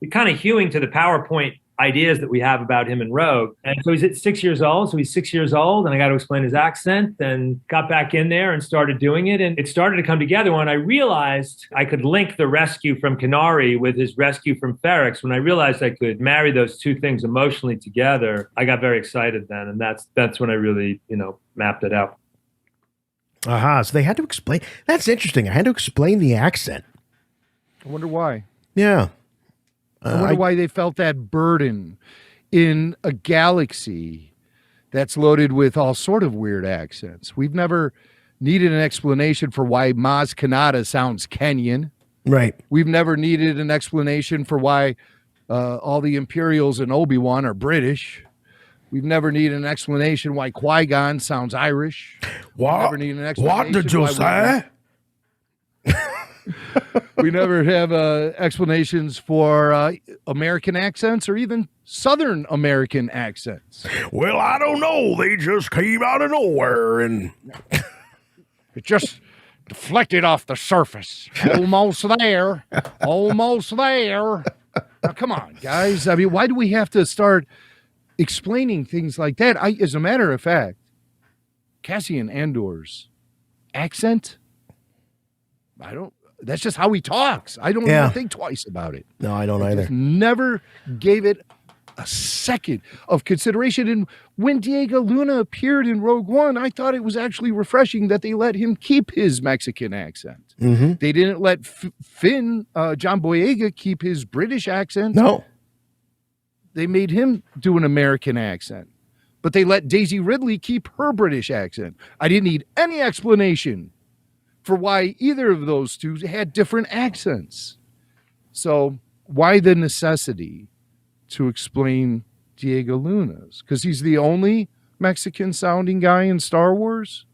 we're kind of hewing to the PowerPoint ideas that we have about him in Rogue. And so he's at 6 years old. So he's 6 years old, and I got to explain his accent, and got back in there and started doing it. And it started to come together when I realized I could link the rescue from Kenari with his rescue from Ferrex. When I realized I could marry those two things emotionally together, I got very excited then. And that's when I really, mapped it out. Aha, so they had to explain. That's interesting. I had to explain the accent. I wonder why. Yeah. I wonder why they felt that burden in a galaxy that's loaded with all sort of weird accents. We've never needed an explanation for why Maz Kanata sounds Kenyan. Right. We've never needed an explanation for why all the Imperials in Obi-Wan are British. We've never needed an explanation why Qui-Gon sounds Irish. What? What did you say? We never have explanations for American accents or even Southern American accents. Well, I don't know. They just came out of nowhere and it just deflected off the surface. Almost there. Almost there. Now, come on, guys. I mean, why do we have to start explaining things like that? As a matter of fact, Cassian Andor's accent, that's just how he talks. I don't even think twice about it. No, I don't either. Never gave it a second of consideration. And when Diego Luna appeared in Rogue One, I thought it was actually refreshing that they let him keep his Mexican accent. Mm-hmm. They didn't let Finn, John Boyega, keep his British accent. No. They made him do an American accent. But they let Daisy Ridley keep her British accent. I didn't need any explanation for why either of those two had different accents. So why the necessity to explain Diego Luna's? Because he's the only Mexican-sounding guy in Star Wars?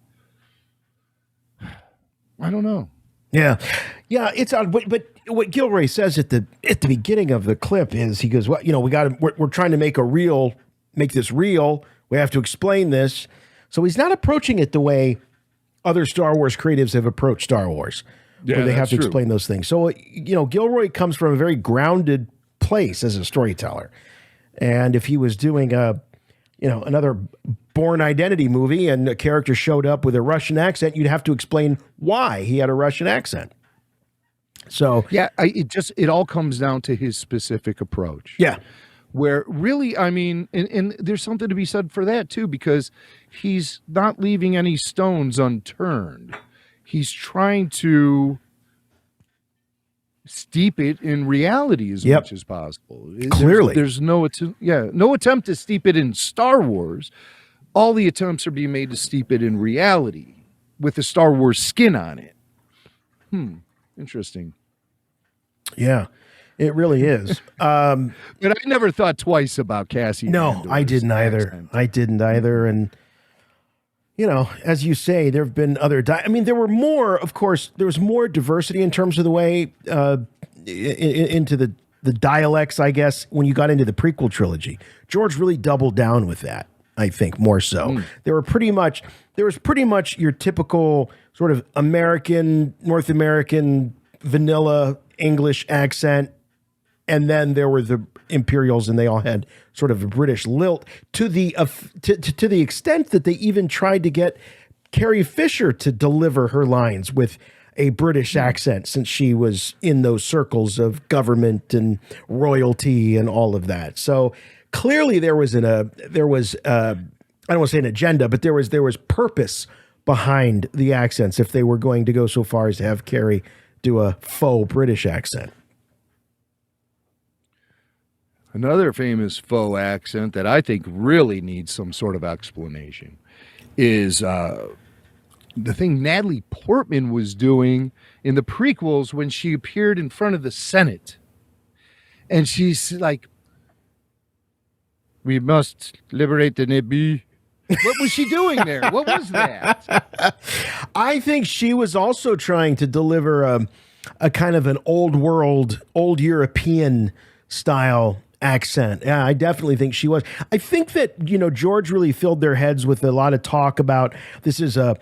I don't know. Yeah. Yeah, it's odd. But what Gilroy says at the beginning of the clip is, he goes, well, we're trying to make this real. We have to explain this. So he's not approaching it the way other Star Wars creatives have approached Star Wars, where they have to explain those things. So, Gilroy comes from a very grounded place as a storyteller. And if he was doing another Bourne Identity movie and a character showed up with a Russian accent, you'd have to explain why he had a Russian accent. So yeah, it all comes down to his specific approach. Yeah. Where really, I mean, and there's something to be said for that too, because he's not leaving any stones unturned. He's trying to steep it in reality as much as possible. Clearly. There's no attempt to steep it in Star Wars. All the attempts are being made to steep it in reality with a Star Wars skin on it. Interesting. Yeah. It really is. But I never thought twice about Cassie. No, I didn't either. And, as you say, there have been other... there were more, of course, there was more diversity in terms of the way into the dialects, I guess, when you got into the prequel trilogy. George really doubled down with that, I think, more so. There was pretty much your typical sort of North American, vanilla English accent. And then there were the Imperials, and they all had sort of a British lilt to the extent that they even tried to get Carrie Fisher to deliver her lines with a British accent, since she was in those circles of government and royalty and all of that. So clearly there was I don't want to say an agenda, but there was purpose behind the accents if they were going to go so far as to have Carrie do a faux British accent. Another famous faux accent that I think really needs some sort of explanation is the thing Natalie Portman was doing in the prequels when she appeared in front of the Senate. And she's like, "We must liberate the Naboo." What was she doing there? What was that? I think she was also trying to deliver a kind of an old world, old European style accent. Yeah, I definitely think she was. I think that, George really filled their heads with a lot of talk about this is a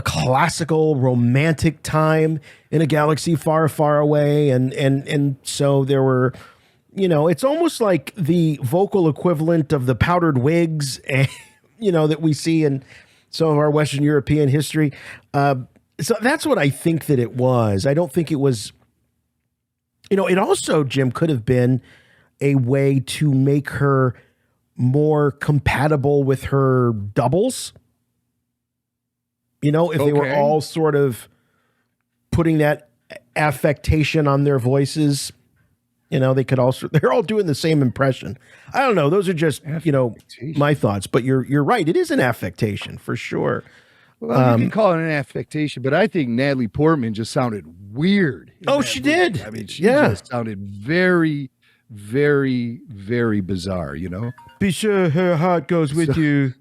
classical romantic time in a galaxy far, far away. And so there were, it's almost like the vocal equivalent of the powdered wigs, that we see in some of our Western European history. So that's what I think that it was. I don't think it was... it also, Jim, could have been a way to make her more compatible with her doubles. You know, if they were Okay. all sort of putting that affectation on their voices, you know, they're all doing the same impression. I don't know. Those are just, my thoughts, but you're right. It is an affectation for sure. Well, you can call it an affectation, but I think Natalie Portman just sounded weird. She did. I mean, she just sounded very, very, very bizarre, you know? Be sure her heart goes with you.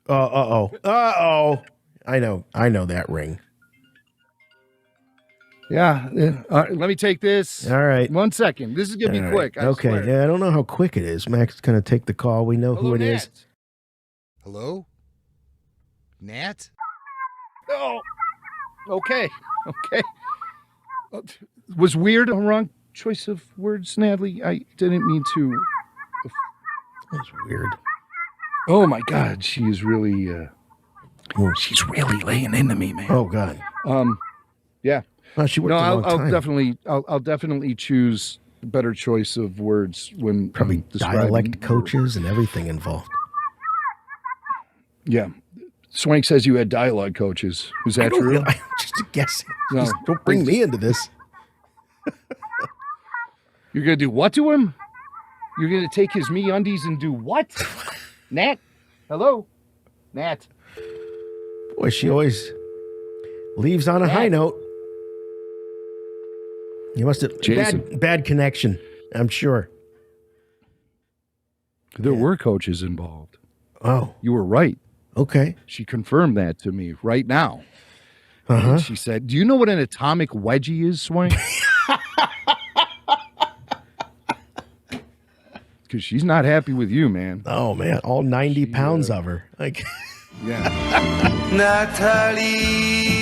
Uh-oh. I know that ring. Yeah. Let me take this. All right. 1 second. This is going to be All quick. right. I Okay. swear. Yeah, I don't know how quick it is. Max is going to take the call. We know who it is. Hello? Nat? Oh. Okay. Was weird a wrong choice of words, Natalie? I didn't mean to. That was weird. Oh my God, she is really. She's really laying into me, man. Oh God. Yeah. Well, she worked a long time. I'll definitely choose a better choice of words when Probably describing dialect coaches and everything involved. Yeah. Swank says you had dialogue coaches. Is that true? I'm just guessing. No. Don't bring me into this. You're gonna do what to him? You're gonna take his MeUndies and do what? Nat? Hello? Nat? Boy, she always leaves on a high note. You must have bad connection, I'm sure. There were coaches involved. Oh. You were right. Okay. She confirmed that to me right now. Uh-huh. She said, "Do you know what an atomic wedgie is, Swank?" Because she's not happy with you, man. Oh, man. All 90 pounds of her. Like, yeah. Natalie.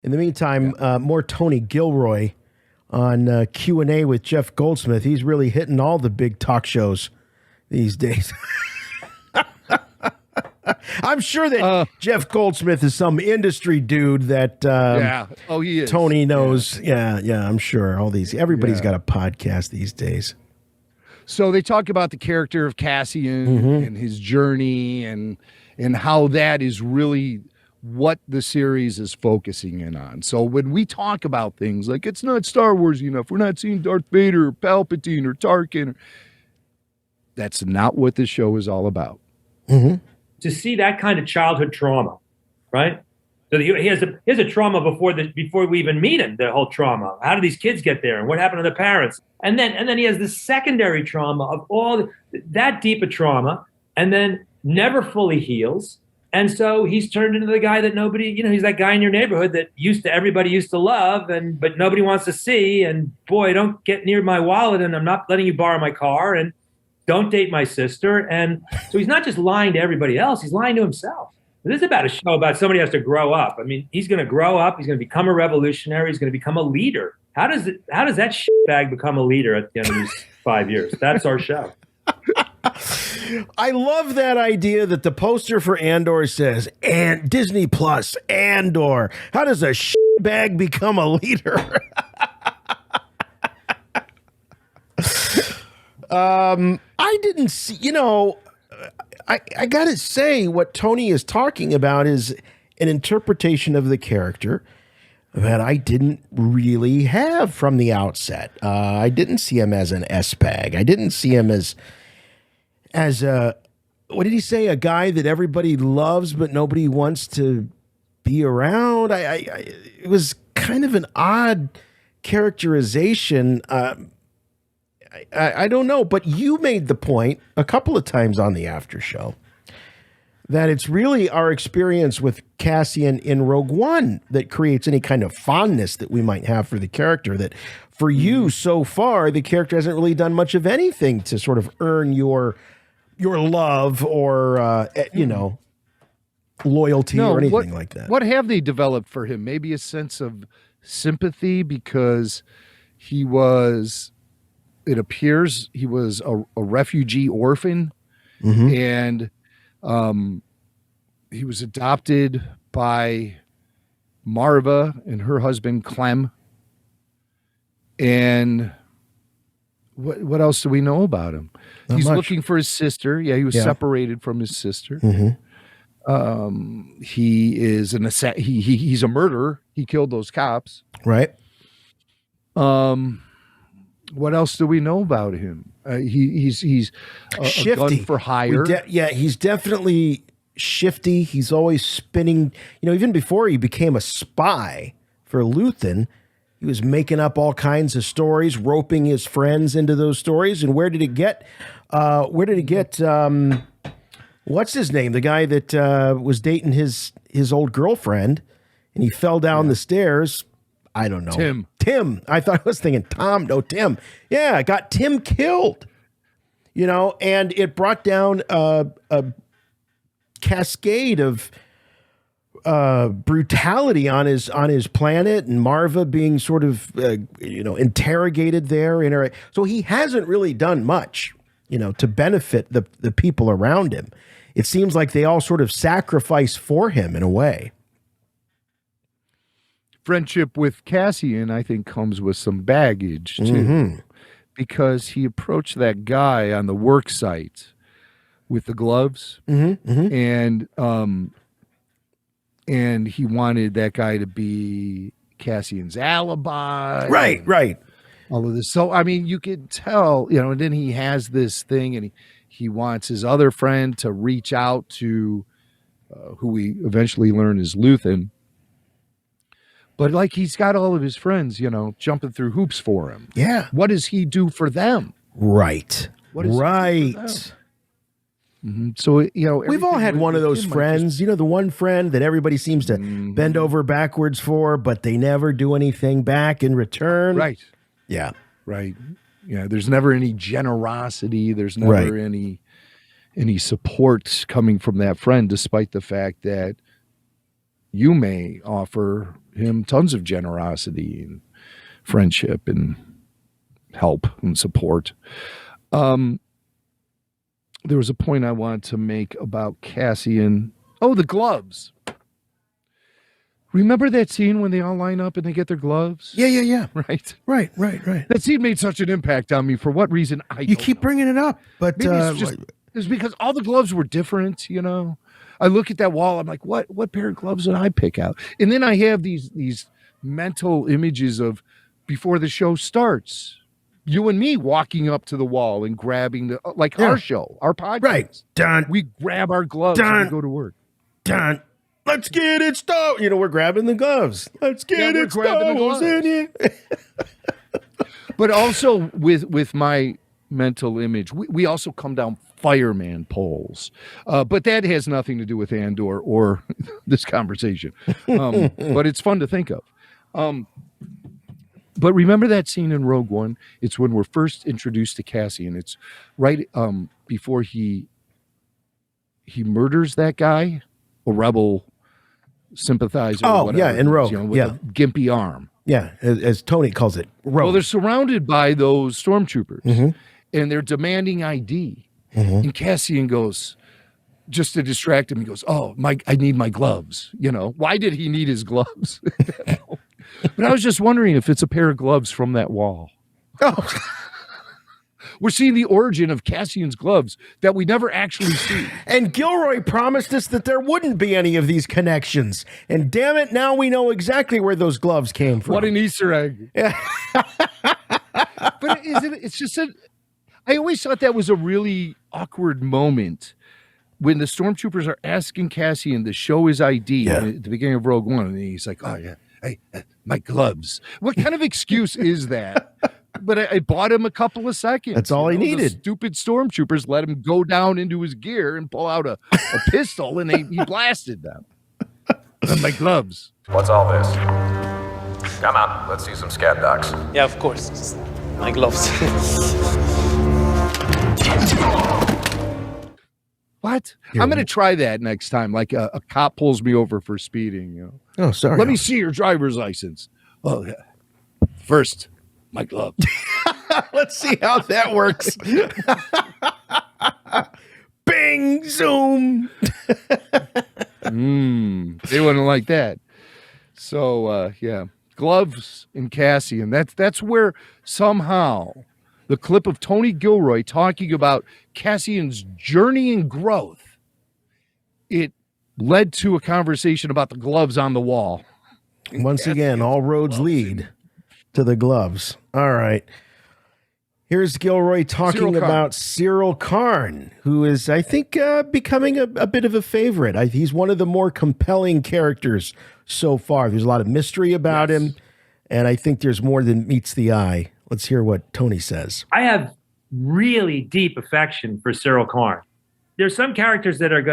In the meantime, more Tony Gilroy on Q&A with Jeff Goldsmith. He's really hitting all the big talk shows these days. I'm sure that Jeff Goldsmith is some industry dude that he is. Tony knows. Yeah, I'm sure. Everybody's got a podcast these days. So they talk about the character of Cassian and his journey and how that is really what the series is focusing in on. So when we talk about things like it's not Star Wars enough, we're not seeing Darth Vader or Palpatine or Tarkin. That's not what this show is all about. To see that kind of childhood trauma, right? So he has a trauma before we even meet him. The whole trauma. How do these kids get there, and what happened to the parents? And then he has the secondary trauma of all that deep a trauma, and then never fully heals. And so he's turned into the guy that nobody, he's that guy in your neighborhood that everybody used to love, but nobody wants to see. And boy, don't get near my wallet, and I'm not letting you borrow my car, and don't date my sister. And so he's not just lying to everybody else, he's lying to himself. This is about a show about somebody has to grow up. I mean, he's going to grow up, he's going to become a revolutionary, he's going to become a leader. How does that shitbag become a leader at the end of these 5 years? That's our show. I love that idea that the poster for Andor says, and Disney Plus, Andor. How does a shitbag become a leader? I didn't see, I got to say what Tony is talking about is an interpretation of the character that I didn't really have from the outset. I didn't see him as an S-bag. I didn't see him as a, what did he say? A guy that everybody loves, but nobody wants to be around. It was kind of an odd characterization. I don't know, but you made the point a couple of times on the after show that it's really our experience with Cassian in Rogue One that creates any kind of fondness that we might have for the character. That for you so far, the character hasn't really done much of anything to sort of earn your love or loyalty or anything like that. What have they developed for him? Maybe a sense of sympathy because he was. It appears he was a refugee orphan, and he was adopted by Marva and her husband Clem. And what else do we know about him? He's looking for his sister. Yeah, he was separated from his sister. He is he's a murderer. He killed those cops. Right. What else do we know about him? He's shifty. A gun for hire. He's definitely shifty. He's always spinning. Even before he became a spy for Luthen, he was making up all kinds of stories, roping his friends into those stories. And where did it get? What's his name? The guy that was dating his old girlfriend, and he fell down the stairs. I don't know. Tim. I thought I was thinking Tom. No, Tim. Yeah, got Tim killed. And it brought down a cascade of brutality on his planet, and Marva being sort of interrogated there. So he hasn't really done much, to benefit the people around him. It seems like they all sort of sacrifice for him in a way. Friendship with Cassian, I think, comes with some baggage too, because he approached that guy on the work site with the gloves, and he wanted that guy to be Cassian's alibi. Right. All of this. So, I mean, you can tell, and then he has this thing, and he wants his other friend to reach out to who we eventually learn is Luthen. But like, he's got all of his friends, jumping through hoops for him. Yeah. What does he do for them? Right. So, we've all had one of those friends, the one friend that everybody seems to bend over backwards for, but they never do anything back in return. Right. Yeah. Right. Yeah. There's never any generosity. There's never any support coming from that friend, despite the fact that you may offer him tons of generosity and friendship and help and support. There was a point I wanted to make about Cassian. Oh, the gloves. Remember that scene when they all line up and they get their gloves? Yeah. Right. That scene made such an impact on me. For what reason? You keep bringing it up, but it's because all the gloves were different, I look at that wall, I'm like, what pair of gloves did I pick out? And then I have these mental images of before the show starts, you and me walking up to the wall and grabbing our show, our podcast. Right. Done. We grab our gloves and we go to work. Done. Let's get it started. We're grabbing the gloves. Let's get it started. But also with my mental image, we also come down fireman poles, but that has nothing to do with Andor or this conversation, but it's fun to think of. But remember that scene in Rogue One? It's when we're first introduced to Cassian. It's right before he murders that guy, a rebel sympathizer. Oh, yeah, in Rogue. With a gimpy arm. Yeah, as Tony calls it, Rogue. Well, they're surrounded by those stormtroopers, and they're demanding ID. And Cassian goes, just to distract him, he goes, "Oh, I need my gloves." Why did he need his gloves? But I was just wondering if it's a pair of gloves from that wall. Oh. We're seeing the origin of Cassian's gloves that we never actually see. And Gilroy promised us that there wouldn't be any of these connections. And damn it, now we know exactly where those gloves came from. What an Easter egg. Yeah. But it's just I always thought that was a really awkward moment when the stormtroopers are asking Cassian to show his ID at the beginning of Rogue One. And he's like, "Oh, yeah, hey, my gloves." What kind of excuse is that? But I bought him a couple of seconds. That's all he needed. The stupid stormtroopers let him go down into his gear and pull out a pistol, and he blasted them. And my gloves. What's all this? Come on, let's see some scat docs. Yeah, of course. Just my gloves. What? I'm going to try that next time. Like a cop pulls me over for speeding. Oh, sorry. Let me see your driver's license. Oh, yeah. First, my gloves. Let's see how that works. Bing, zoom. They wouldn't like that. So, yeah. Gloves and Cassian. That's where somehow the clip of Tony Gilroy talking about Cassian's journey and growth, it led to a conversation about the gloves on the wall. Once again, all roads lead to the gloves. All right. Here's Gilroy talking about Cyril Karn, who is, I think, becoming a bit of a favorite. He's one of the more compelling characters so far. There's a lot of mystery about him, and I think there's more than meets the eye. Let's hear what Tony says. I have really deep affection for Cyril Karn. There's some characters that are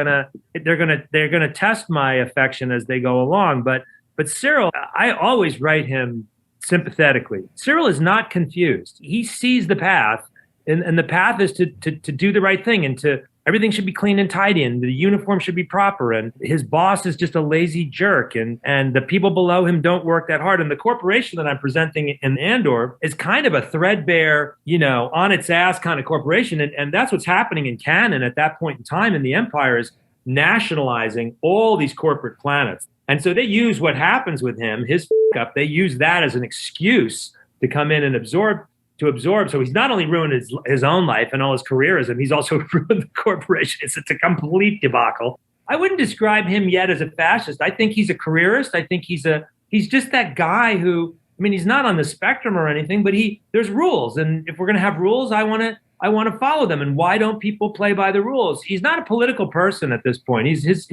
they're gonna test my affection as they go along, but Cyril, I always write him sympathetically. Cyril is not confused. He sees the path, and the path is to do the right thing, and everything should be clean and tidy, and the uniform should be proper, and his boss is just a lazy jerk, and the people below him don't work that hard. And the corporation that I'm presenting in Andor is kind of a threadbare, on its ass kind of corporation, and that's what's happening in canon at that point in time in the Empire, is nationalizing all these corporate planets. And so they use what happens with him, his up, they use that as an excuse to come in and absorb. So he's not only ruined his own life and all his careerism, he's also ruined the corporation. It's a complete debacle. I wouldn't describe him yet as a fascist. I think he's a careerist. I think he's just that guy who, he's not on the spectrum or anything, but there's rules. And if we're going to have rules, I want to follow them. And why don't people play by the rules? He's not a political person at this point. His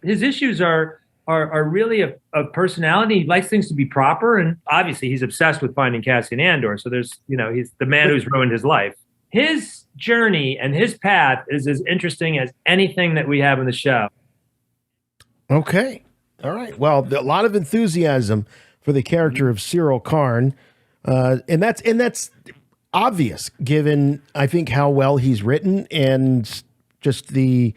issues are really of personality. He likes things to be proper, and obviously he's obsessed with finding Cassian Andor. So he's the man who's ruined his life. His journey and his path is as interesting as anything that we have in the show. Okay. All right. Well, a lot of enthusiasm for the character of Cyril Karn. And that's obvious given, I think, how well he's written and just the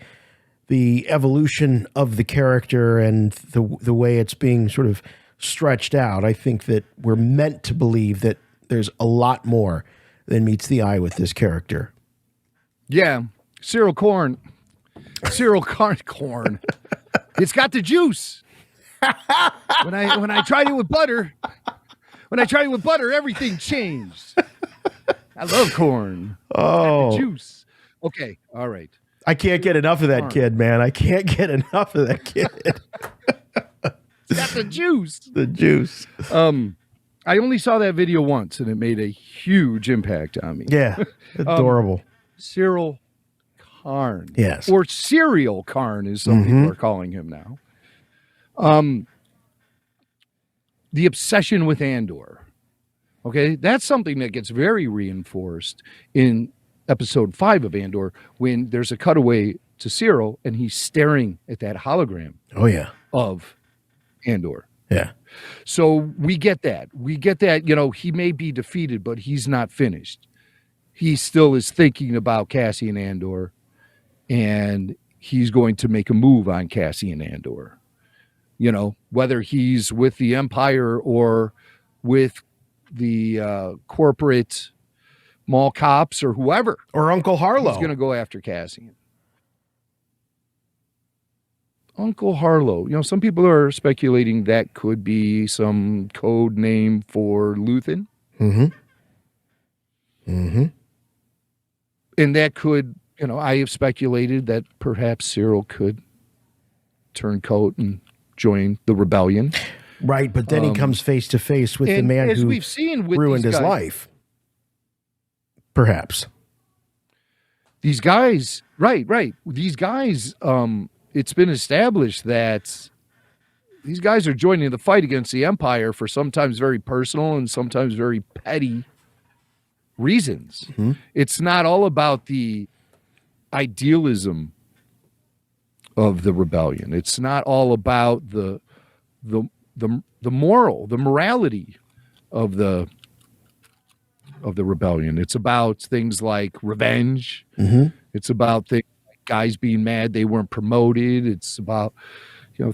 evolution of the character and the way it's being sort of stretched out. I think that we're meant to believe that there's a lot more than meets the eye with this character. Yeah. Cyril Karn. It's got the juice. When I tried it with butter, everything changed. I love corn. Oh, the juice. Okay. All right. I can't get enough of that kid, man. I can't get enough of that kid. It's got the juice. The juice. I only saw that video once, and it made a huge impact on me. Yeah. Adorable. Cyril Karn. Yes. Or Serial Karn, as some people are calling him now. The obsession with Andor. Okay, that's something that gets very reinforced in episode 5 of Andor, when there's a cutaway to Cyril and he's staring at that hologram. Oh, yeah. Of Andor. Yeah. So we get that. He may be defeated, but he's not finished. He still is thinking about Cassian Andor, and he's going to make a move on Cassian Andor. Whether he's with the Empire or with the corporate mall cops or whoever, or Uncle Harlow. He's going to go after Cassian. Uncle Harlow. Some people are speculating that could be some code name for Luthen. Mm-hmm. Mm-hmm. And that could, I have speculated that perhaps Cyril could turn coat and join the rebellion. Right, but then he comes face to face with the man who we've seen with ruined his life. Perhaps. These guys, right. These guys, it's been established that these guys are joining the fight against the Empire for sometimes very personal and sometimes very petty reasons. Mm-hmm. It's not all about the idealism of the rebellion. It's not all about the morality of the rebellion. It's about things like revenge. Mm-hmm. It's about things like guys being mad they weren't promoted. It's about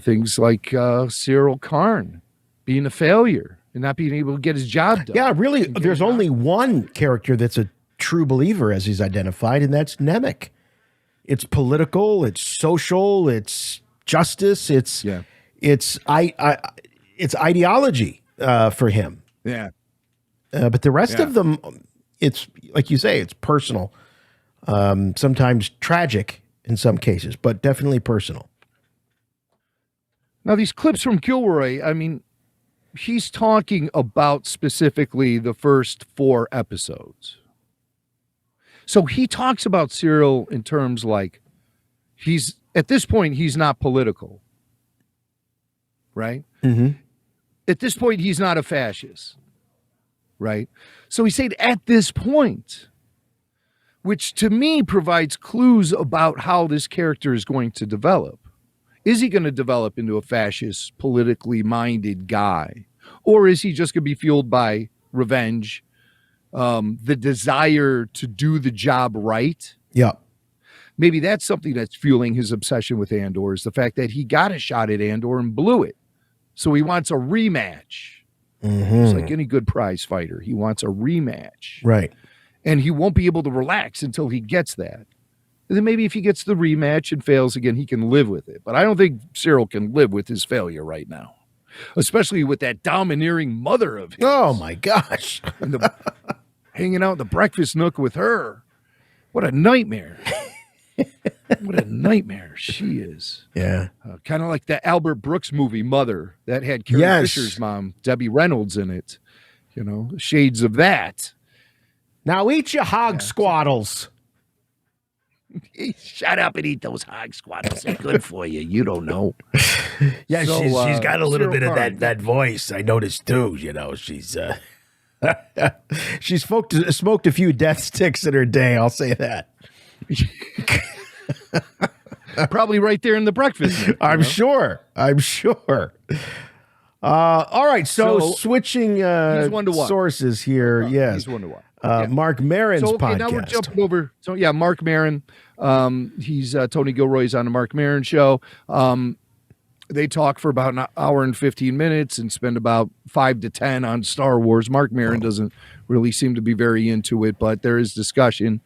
things like Cyril Karn being a failure and not being able to get his job done. Yeah, really, there's only one character that's a true believer, as he's identified, and that's Nemec. It's political, it's social, it's justice, it's ideology for him. Yeah. But the rest of them, it's like you say, it's personal. Sometimes tragic in some cases, but definitely personal. Now, these clips from Gilroy, I mean, he's talking about specifically the first 4 episodes. So he talks about Cyril in terms like at this point, he's not political, right? Mm-hmm. At this point, he's not a fascist, right? So he said at this point, which to me provides clues about how this character is going to develop. Is he going to develop into a fascist, politically minded guy? Or is he just going to be fueled by revenge, the desire to do the job right? Yeah. Maybe that's something that's fueling his obsession with Andor, is the fact that he got a shot at Andor and blew it. So he wants a rematch. Mm-hmm. It's like any good prize fighter. He wants a rematch. Right. And he won't be able to relax until he gets that. And then maybe if he gets the rematch and fails again, he can live with it. But I don't think Cyril can live with his failure right now, especially with that domineering mother of his. Oh, my gosh. And hanging out in the breakfast nook with her. What a nightmare. What a nightmare she is. Yeah. Kind of like the Albert Brooks movie, Mother, that had Carrie Fisher's mom, Debbie Reynolds, in it. You know, shades of that. Now eat your hog squaddles. Shut up and eat those hog squaddles. They're good for you. You don't know. Yeah, So, she's got a little Cyril bit of Karn. that voice. I noticed too. You know, she's smoked a few death sticks in her day. I'll say that. Probably right there in the breakfast nook, I'm sure. All right, so switching he's one to one. sources here. Yes, He's one to one. Mark Maron's podcast. Now we're jumping over. So yeah, Mark Maron. He's Tony Gilroy's on the Mark Maron show. They talk for about an hour and 15 minutes and spend about 5 to 10 on Star Wars. Mark Maron doesn't really seem to be very into it, but there is discussion,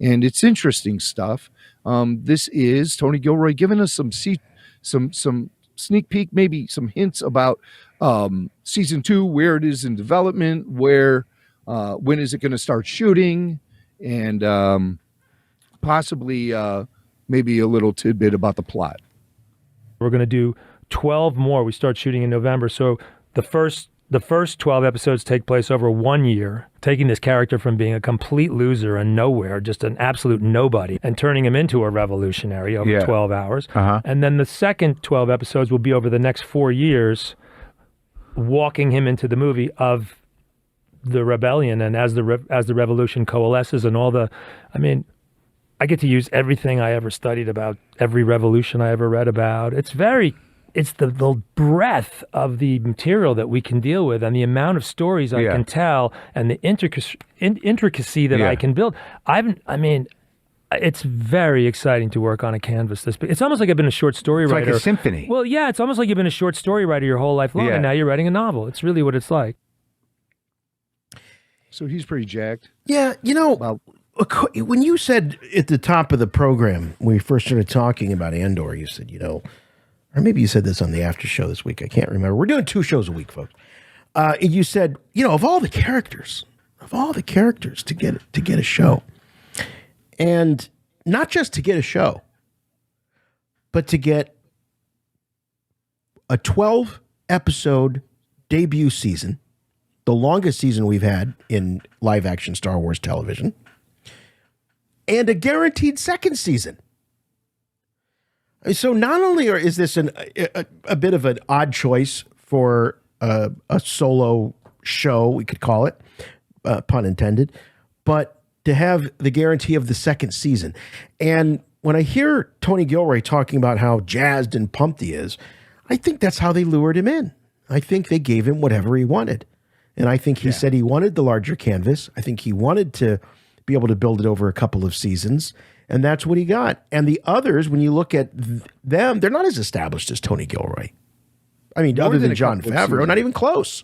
and it's interesting stuff. This is Tony Gilroy giving us some sneak peek, maybe some hints about season 2, where it is in development, when is it going to start shooting, and possibly maybe a little tidbit about the plot. We're going to do 12 more. We start shooting in November. So the first 12 episodes take place over 1 year, taking this character from being a complete loser and nowhere, just an absolute nobody, and turning him into a revolutionary over 12 hours. And then the second 12 episodes will be over the next 4 years, walking him into the movie of the rebellion, and as the revolution coalesces and all the, I mean, I get to use everything I ever studied about, every revolution I ever read about. It's the breadth of the material that we can deal with and the amount of stories I can tell and the intricacy that I can build. It's very exciting to work on a canvas this big. It's almost like I've been a short story writer. It's like a symphony. Well, yeah, it's almost like you've been a short story writer your whole life long, and now you're writing a novel. It's really what it's like. So he's pretty jacked. Yeah, you know, when you said at the top of the program, when we first started talking about Andor, you said, you know, or maybe you said this on the after show this week. I can't remember. We're doing 2 shows a week, folks. You said, you know, of all the characters to get a show, and not just to get a show, but to get a 12-episode debut season, the longest season we've had in live-action Star Wars television, and a guaranteed second season. So not only is this a bit of an odd choice for a solo show, we could call it, pun intended, but to have the guarantee of the second season. And when I hear Tony Gilroy talking about how jazzed and pumped he is, I think that's how they lured him in. I think they gave him whatever he wanted. And I think he said he wanted the larger canvas. I think he wanted to be able to build it over a couple of seasons. And that's what he got. And the others, when you look at them, they're not as established as Tony Gilroy. I mean, other than Jon Favreau, not even close.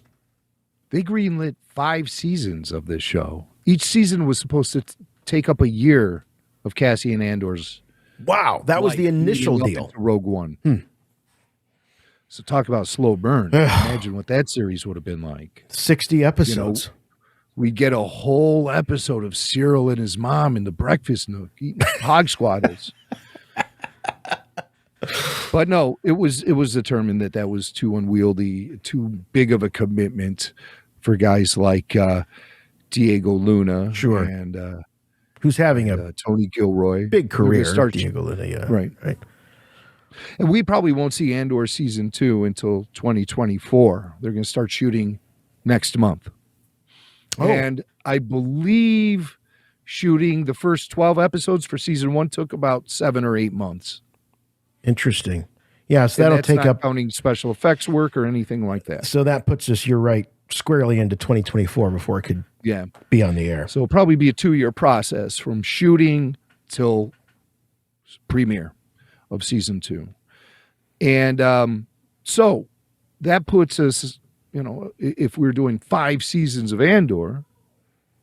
They greenlit 5 seasons of this show. Each season was supposed to take up a year of Cassian Andor's. Wow, that was the initial deal. Rogue One. So talk about slow burn. Imagine what that series would have been like. 60 episodes. You know, we get a whole episode of Cyril and his mom in the breakfast nook eating hog squaddles. But no, it was determined that was too unwieldy, too big of a commitment for guys like Diego Luna, sure, and who's having a Tony Gilroy big career. Diego Luna, yeah, right. And we probably won't see Andor season 2 until 2024. They're going to start shooting next month, and I believe shooting the first 12 episodes for season 1 took about 7 or 8 months. Interesting. Yeah, so that'll take up counting special effects work or anything like that. So that puts us, you're right, squarely into 2024 before it could be on the air. So it'll probably be a 2-year process from shooting till premiere of season 2. And so that puts us, if we're doing 5 seasons of Andor,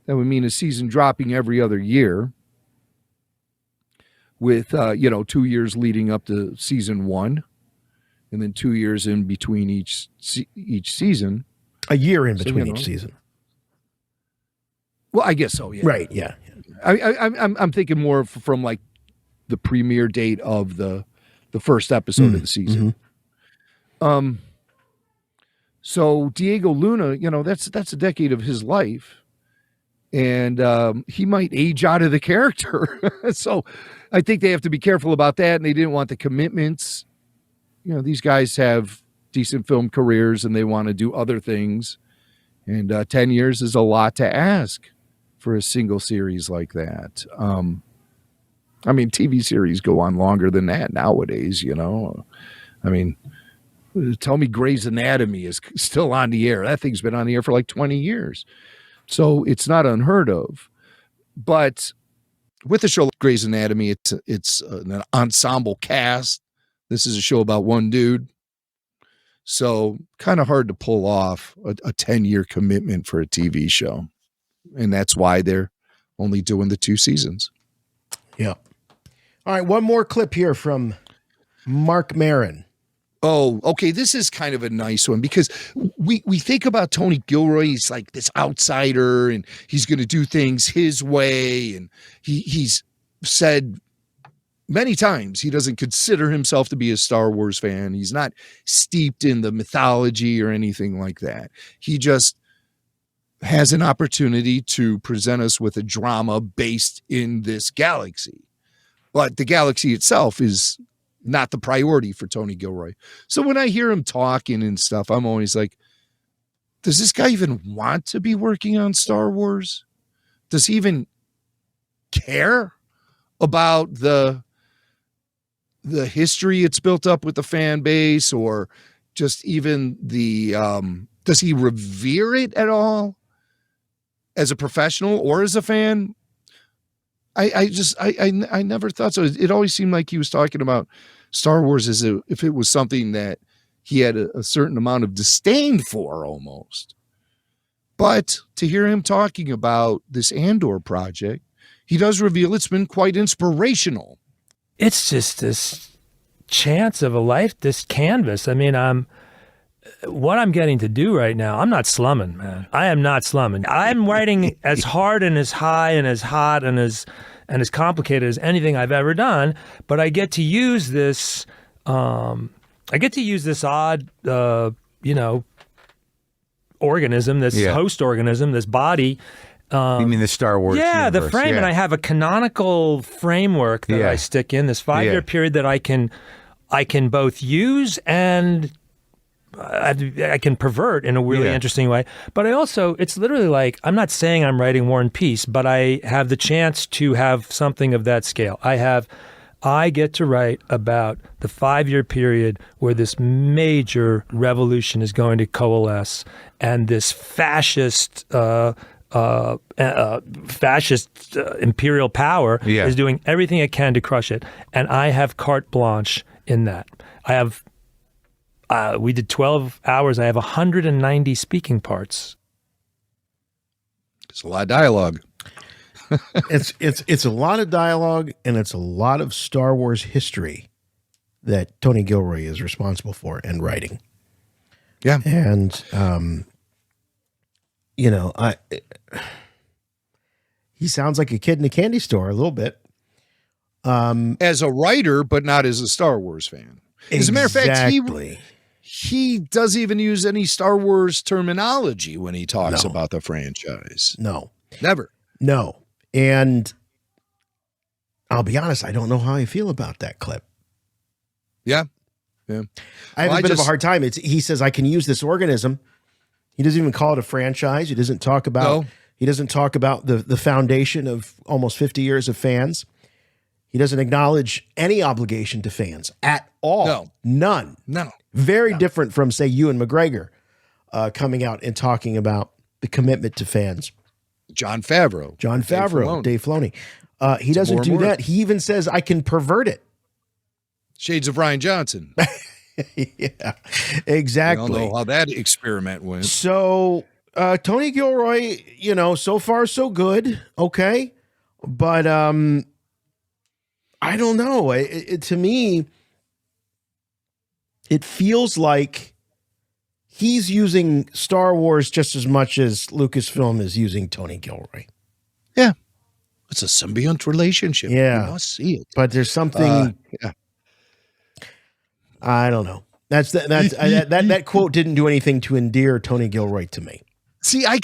that would mean a season dropping every other year with, 2 years leading up to season 1 and then 2 years in between each season. A year in between each season. Well, I guess so, yeah. Right, yeah. I'm thinking more from like the premiere date of the first episode of the season. Mm-hmm. So Diego Luna, that's a decade of his life. And he might age out of the character. So I think they have to be careful about that. And they didn't want the commitments. These guys have decent film careers and they want to do other things. And 10 years is a lot to ask for a single series like that. TV series go on longer than that nowadays, tell me Grey's Anatomy is still on the air. That thing's been on the air for like 20 years. So it's not unheard of. But with a show like Grey's Anatomy, it's an ensemble cast. This is a show about one dude. So kind of hard to pull off a 10-year commitment for a TV show. And that's why they're only doing the 2 seasons. Yeah. All right, one more clip here from Mark Maron. Oh, okay. This is kind of a nice one because we think about Tony Gilroy. He's like this outsider and he's going to do things his way. And he's said many times he doesn't consider himself to be a Star Wars fan. He's not steeped in the mythology or anything like that. He just has an opportunity to present us with a drama based in this galaxy. But the galaxy itself is not the priority for Tony Gilroy. So when I hear him talking and stuff, I'm always like, does this guy even want to be working on Star Wars? Does he even care about the history it's built up with the fan base, or just even the does he revere it at all as a professional or as a fan? I never thought so. It always seemed like he was talking about Star Wars as if it was something that he had a certain amount of disdain for almost. But to hear him talking about this Andor project, he does reveal it's been quite inspirational. It's just this chance of a life, this canvas. What I'm getting to do right now, I'm not slumming, man. I am not slumming. I'm writing as hard and as high and as hot and as complicated as anything I've ever done, but I get to use this odd, organism, this host organism, this body. You mean the Star Wars universe? The frame, and I have a canonical framework that I stick in, this 5-year period that I can both use and I can pervert in a really interesting way. But I also, it's literally like, I'm not saying I'm writing War and Peace, but I have the chance to have something of that scale. I get to write about the 5-year period where this major revolution is going to coalesce, and this fascist imperial power is doing everything it can to crush it. And I have carte blanche in that. I have, we did 12 hours. I have 190 speaking parts. It's a lot of dialogue. It's a lot of dialogue, and it's a lot of Star Wars history that Tony Gilroy is responsible for and writing. Yeah. And, he sounds like a kid in a candy store a little bit. As a writer, but not as a Star Wars fan. As a matter of fact, Exactly. he doesn't even use any Star Wars terminology when he talks about the franchise. No. Never. No. And I'll be honest, I don't know how I feel about that clip. Yeah. Yeah. I have a bit of a hard time. He says I can use this organism. He doesn't even call it a franchise. He doesn't talk about the foundation of almost 50 years of fans. He doesn't acknowledge any obligation to fans at all. No. None. No. Very different from, say, Ewan McGregor coming out and talking about the commitment to fans. John Favreau, Dave Filoni. He doesn't do that. He even says, I can pervert it. Shades of Ryan Johnson. Yeah, exactly. We all know how that experiment went. So, Tony Gilroy, so far so good. Okay. But I don't know. To me, it feels like he's using Star Wars just as much as Lucasfilm is using Tony Gilroy. Yeah. It's a symbiont relationship. Yeah. You must see it. But there's something. I don't know. That quote didn't do anything to endear Tony Gilroy to me. See, I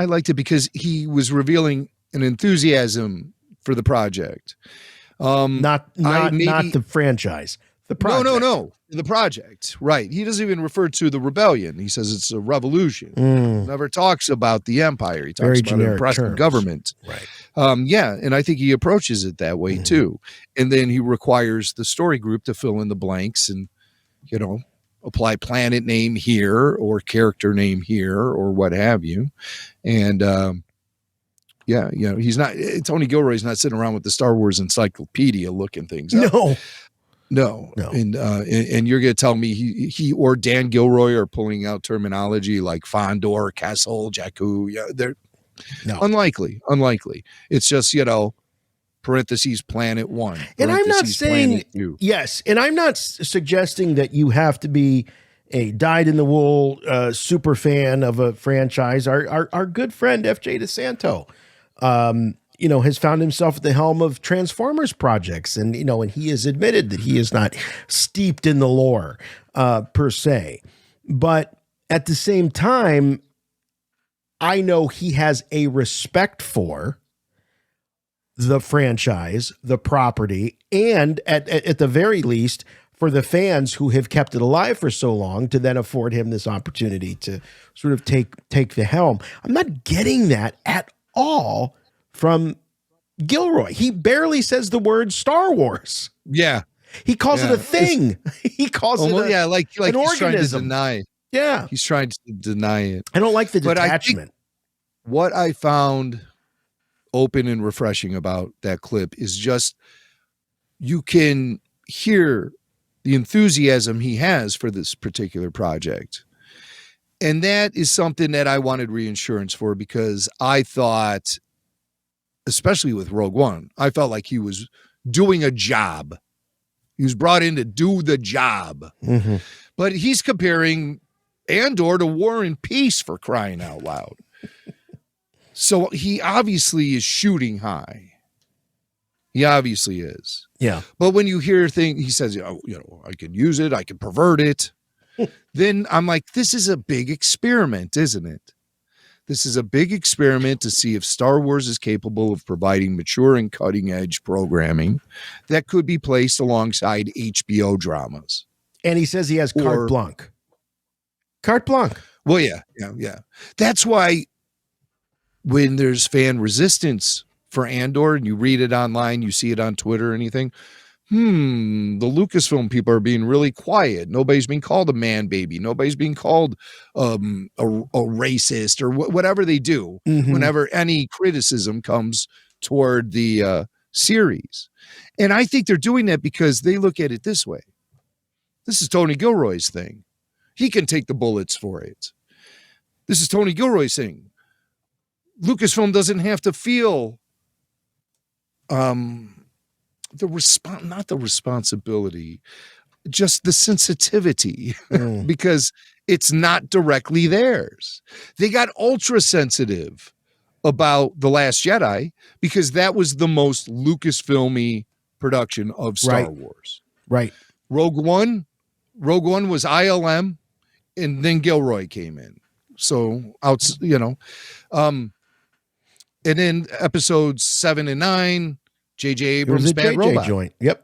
liked it because he was revealing an enthusiasm for the project. Not the franchise. The project. No. The project. Right. He doesn't even refer to the rebellion. He says it's a revolution. Never talks about the empire. He talks about an oppressive government. Right. And I think he approaches it that way too. And then he requires the story group to fill in the blanks and, apply planet name here or character name here or what have you. And he's not, Tony Gilroy's not sitting around with the Star Wars encyclopedia looking things up. No. And you're going to tell me he or Dan Gilroy are pulling out terminology like Fondor, Kessel, Jakku. Yeah, they're unlikely. It's just, parentheses planet 1. And I'm not saying yes. And I'm not suggesting that you have to be a dyed-in-the-wool super fan of a franchise. Our good friend FJ DeSanto, has found himself at the helm of Transformers projects, and and he has admitted that he is not steeped in the lore per se, but at the same time, I know he has a respect for the franchise, the property, and at the very least for the fans who have kept it alive for so long to then afford him this opportunity to sort of take the helm. I'm not getting that at all from Gilroy. He barely says the word Star Wars. Yeah. He calls it a thing. He calls it like an he's organism. Trying to deny. Yeah. He's trying to deny it. I don't like the detachment. I think what I found open and refreshing about that clip is just you can hear the enthusiasm he has for this particular project. And that is something that I wanted reinsurance for, because I thought, especially with Rogue One, I felt like he was doing a job. He was brought in to do the job. Mm-hmm. But he's comparing Andor to War and Peace, for crying out loud. So he obviously is shooting high. He obviously is. Yeah. But when you hear things, he says, I can use it, I can pervert it. Then I'm like, this is a big experiment, isn't it? This is a big experiment to see if Star Wars is capable of providing mature and cutting edge programming that could be placed alongside HBO dramas. And he says he has carte blanche. Carte blanche. Well, yeah. That's why when there's fan resistance for Andor and you read it online, you see it on Twitter or anything, the Lucasfilm people are being really quiet. Nobody's being called a man baby. Nobody's being called a racist or whatever they do whenever any criticism comes toward the series. And I think they're doing that because they look at it this way. This is Tony Gilroy's thing. He can take the bullets for it. This is Tony Gilroy's thing. Lucasfilm doesn't have to feel not the responsibility, just the sensitivity, because it's not directly theirs. They got ultra sensitive about The Last Jedi because that was the most Lucasfilmy production of Star Wars. Right. Rogue One was ILM, and then Gilroy came in. So and then episodes 7 and 9, J.J. Abrams' Bad Robot joint. Yep.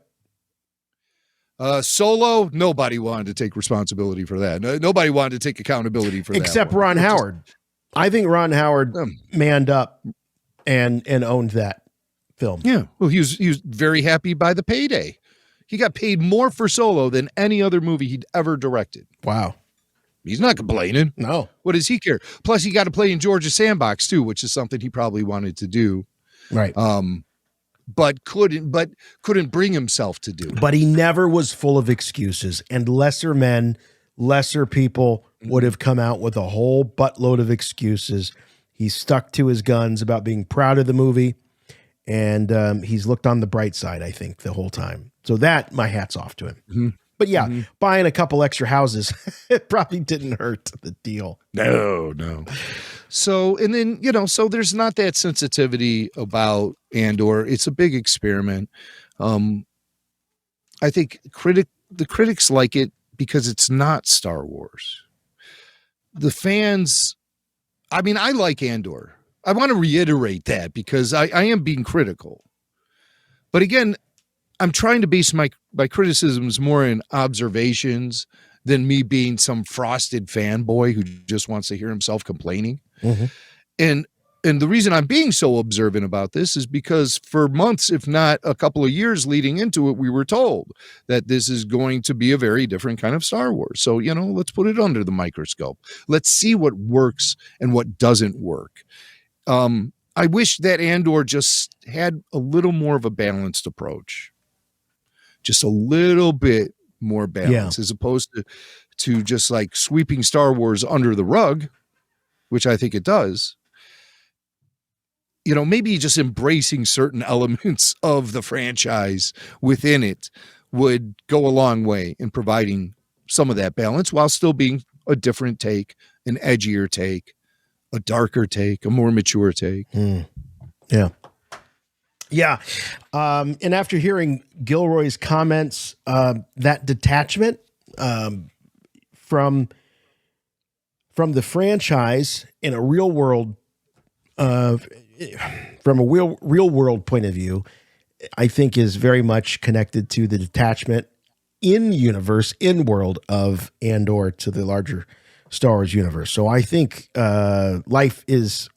Solo, nobody wanted to take responsibility for that. Nobody wanted to take accountability for that. Except Ron Howard. I think Ron Howard manned up and owned that film. Yeah. Well, he was very happy by the payday. He got paid more for Solo than any other movie he'd ever directed. Wow. He's not complaining. No. What does he care? Plus, he got to play in George's Sandbox too, which is something he probably wanted to do. Right. But couldn't bring himself to do. But he never was full of excuses, and lesser men, lesser people would have come out with a whole buttload of excuses. He stuck to his guns about being proud of the movie, and he's looked on the bright side, I think, the whole time. So that, my hat's off to him. Mm-hmm. But yeah, buying a couple extra houses, it probably didn't hurt the deal. No. So, and then, so there's not that sensitivity about Andor. It's a big experiment. I think the critics like it because it's not Star Wars. The fans, I like Andor. I want to reiterate that because I am being critical. But again, I'm trying to base my criticisms more in observations than me being some frosted fanboy who just wants to hear himself complaining. Mm-hmm. And the reason I'm being so observant about this is because for months, if not a couple of years leading into it, we were told that this is going to be a very different kind of Star Wars. So, let's put it under the microscope. Let's see what works and what doesn't work. I wish that Andor just had a little more of a balanced approach. Just a little bit more balance as opposed to just like sweeping Star Wars under the rug, which I think it does. Maybe just embracing certain elements of the franchise within it would go a long way in providing some of that balance while still being a different take, an edgier take, a darker take, a more mature take. Yeah. Yeah. And after hearing Gilroy's comments, that detachment from the franchise in a real world, from a real world point of view, I think is very much connected to the detachment in universe, in world of Andor to the larger Star Wars universe. So I think life is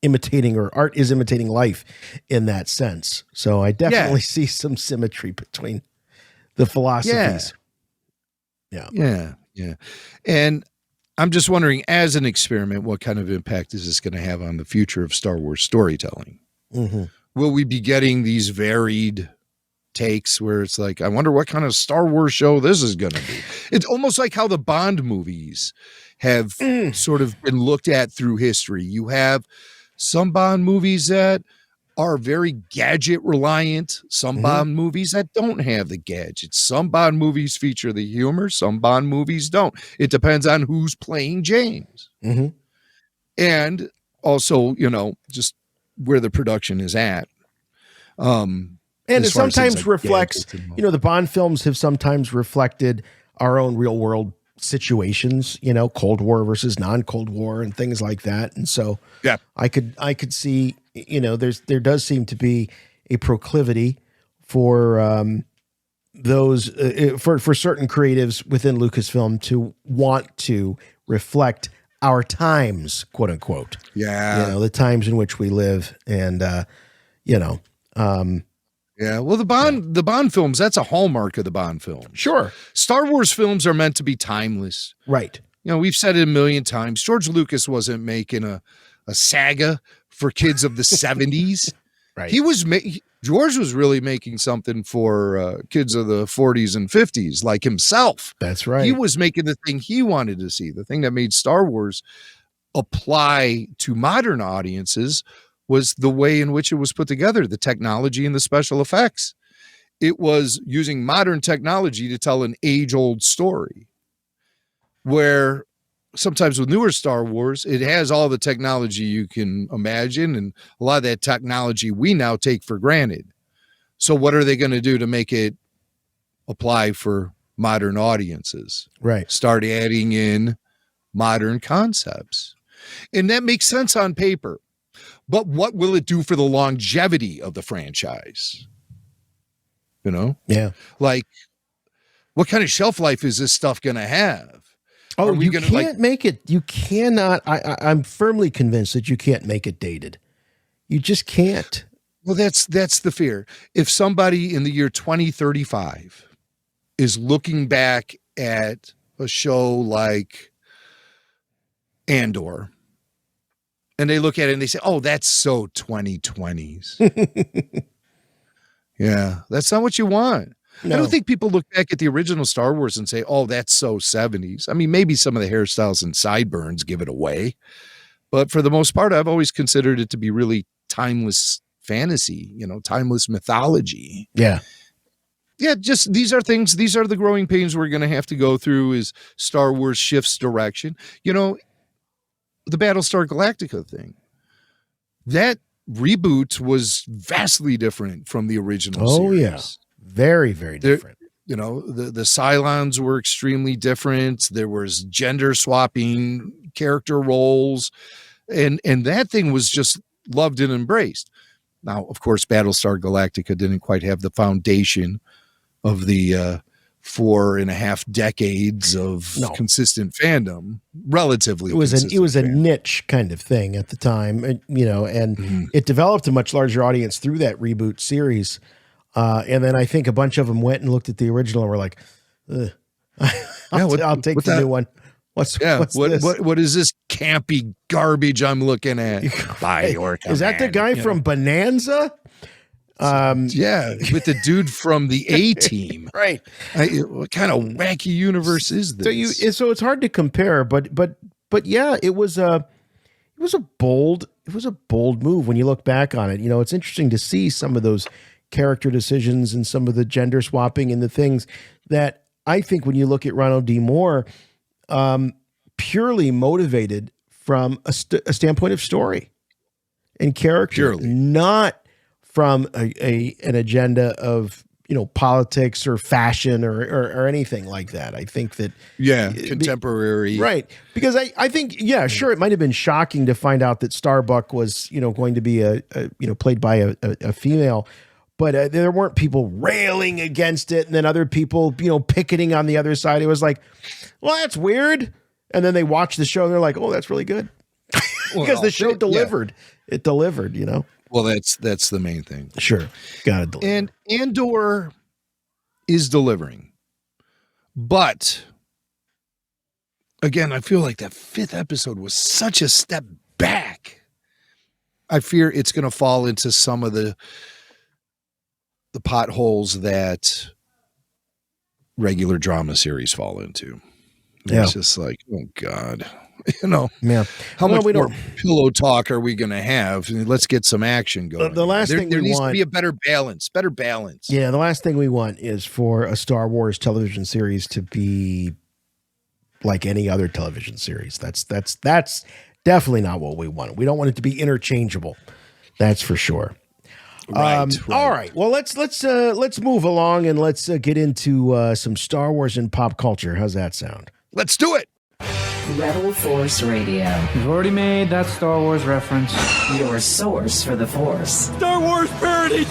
imitating, or art is imitating life in that sense. So I definitely see some symmetry between the philosophies. Yeah. And I'm just wondering, as an experiment, what kind of impact is this going to have on the future of Star Wars storytelling? Mm-hmm. Will we be getting these varied takes where it's like, I wonder what kind of Star Wars show this is going to be? It's almost like how the Bond movies have sort of been looked at through history. You have some Bond movies that are very gadget reliant, some Bond movies that don't have the gadgets. Some Bond movies feature the humor, some Bond movies don't. It depends on who's playing James. Mm-hmm. And also, just where the production is at. And it sometimes reflects, the Bond films have sometimes reflected our own real world situations, Cold War versus non-Cold War and things like that. And so I could see, there does seem to be a proclivity for those for certain creatives within Lucasfilm to want to reflect our times, quote unquote. Yeah. The times in which we live. And well, the Bond films, that's a hallmark of the Bond films. Sure. Star Wars films are meant to be timeless. Right. We've said it a million times. George Lucas wasn't making a saga for kids of the 70s. Right. George was really making something for kids of the 40s and 50s, like himself. That's right. He was making the thing he wanted to see. The thing that made Star Wars apply to modern audiences was the way in which it was put together, the technology and the special effects. It was using modern technology to tell an age-old story, where sometimes with newer Star Wars, it has all the technology you can imagine, and a lot of that technology we now take for granted. So what are they going to do to make it apply for modern audiences. Right. Start adding in modern concepts. And that makes sense on paper. But what will it do for the longevity of the franchise? You know? Yeah. Like, what kind of shelf life is this stuff going to have? Oh, you can't make it. You cannot. I'm firmly convinced that you can't make it dated. You just can't. Well, that's the fear. If somebody in the year 2035 is looking back at a show like Andor, and they look at it and they say, oh, that's so 2020s. Yeah, that's not what you want. No. I don't think people look back at the original Star Wars and say, oh, that's so 70s. I mean, maybe some of the hairstyles and sideburns give it away. But for the most part, I've always considered it to be really timeless fantasy, you know, timeless mythology. Yeah. Yeah, just these are the growing pains we're going to have to go through as Star Wars shifts direction. You know, the Battlestar Galactica thing, that reboot was vastly different from the original series. Oh, yeah. Very, very different. You know, the Cylons were extremely different. There was gender swapping character roles, and that thing was just loved and embraced. Now, of course, Battlestar Galactica didn't quite have the foundation of the 4.5 decades of consistent fandom, relatively. It was a niche kind of thing at the time, you know, and it developed a much larger audience through that reboot series. And then I think a bunch of them went and looked at the original and were like, I'll take the new one. What's this? What is this campy garbage I'm looking at? By your command. Is that the guy from Bonanza? Yeah, with the dude from the A-Team. Right. What kind of wacky universe is this? So it's hard to compare, but yeah, it was a bold move when you look back on it. You know, it's interesting to see some of those character decisions and some of the gender swapping and the things that I think when you look at Ronald D. Moore, purely motivated from a standpoint of story and character, not from an agenda of, you know, politics or fashion or anything like that. I think that contemporary, right? Because I think sure, it might have been shocking to find out that Starbuck was, you know, going to be played by a female. But there weren't people railing against it, and then other people, you know, picketing on the other side. It was like, well, that's weird. And then they watch the show, and they're like, oh, that's really good. Because the show delivered. Yeah. It delivered, you know? Well, that's the main thing. Sure. Got to deliver. And Andor is delivering. But, again, I feel like that 5th episode was such a step back. I fear it's going to fall into some of the potholes that regular drama series fall into. It's just like, oh God, you know, how much more pillow talk are we going to have? Let's get some action going. The last thing there we needs want to be a better balance. Yeah. The last thing we want is for a Star Wars television series to be like any other television series. That's definitely not what we want. We don't want it to be interchangeable. That's for sure. Right. All right. Well, let's move along and let's get into some Star Wars and pop culture. How's that sound? Let's do it. Rebel Force Radio. We've already made that Star Wars reference. Your source for the Force. Star Wars parody.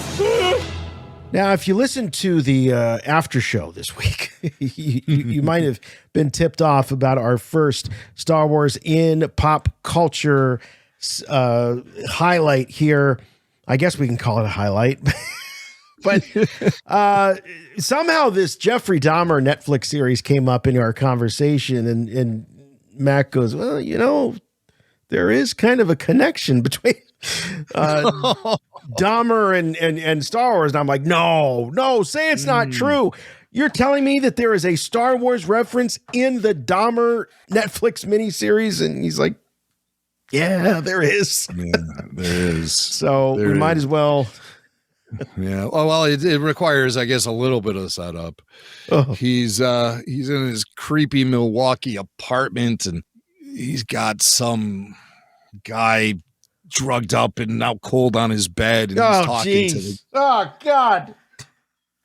Now, if you listen to the after show this week, you might have been tipped off about our first Star Wars in pop culture highlight here. I guess we can call it a highlight. But somehow this Jeffrey Dahmer Netflix series came up in our conversation, and Mac goes, well, you know, there is kind of a connection between Dahmer and Star Wars. And I'm like, no, say it's not true. You're telling me that there is a Star Wars reference in the Dahmer Netflix miniseries? And he's like, yeah, there is. Yeah, there is. So we might as well. Yeah. Oh, well, it requires, I guess, a little bit of setup. Oh. He's in his creepy Milwaukee apartment, and he's got some guy drugged up and out cold on his bed, and he's talking to the. Oh God.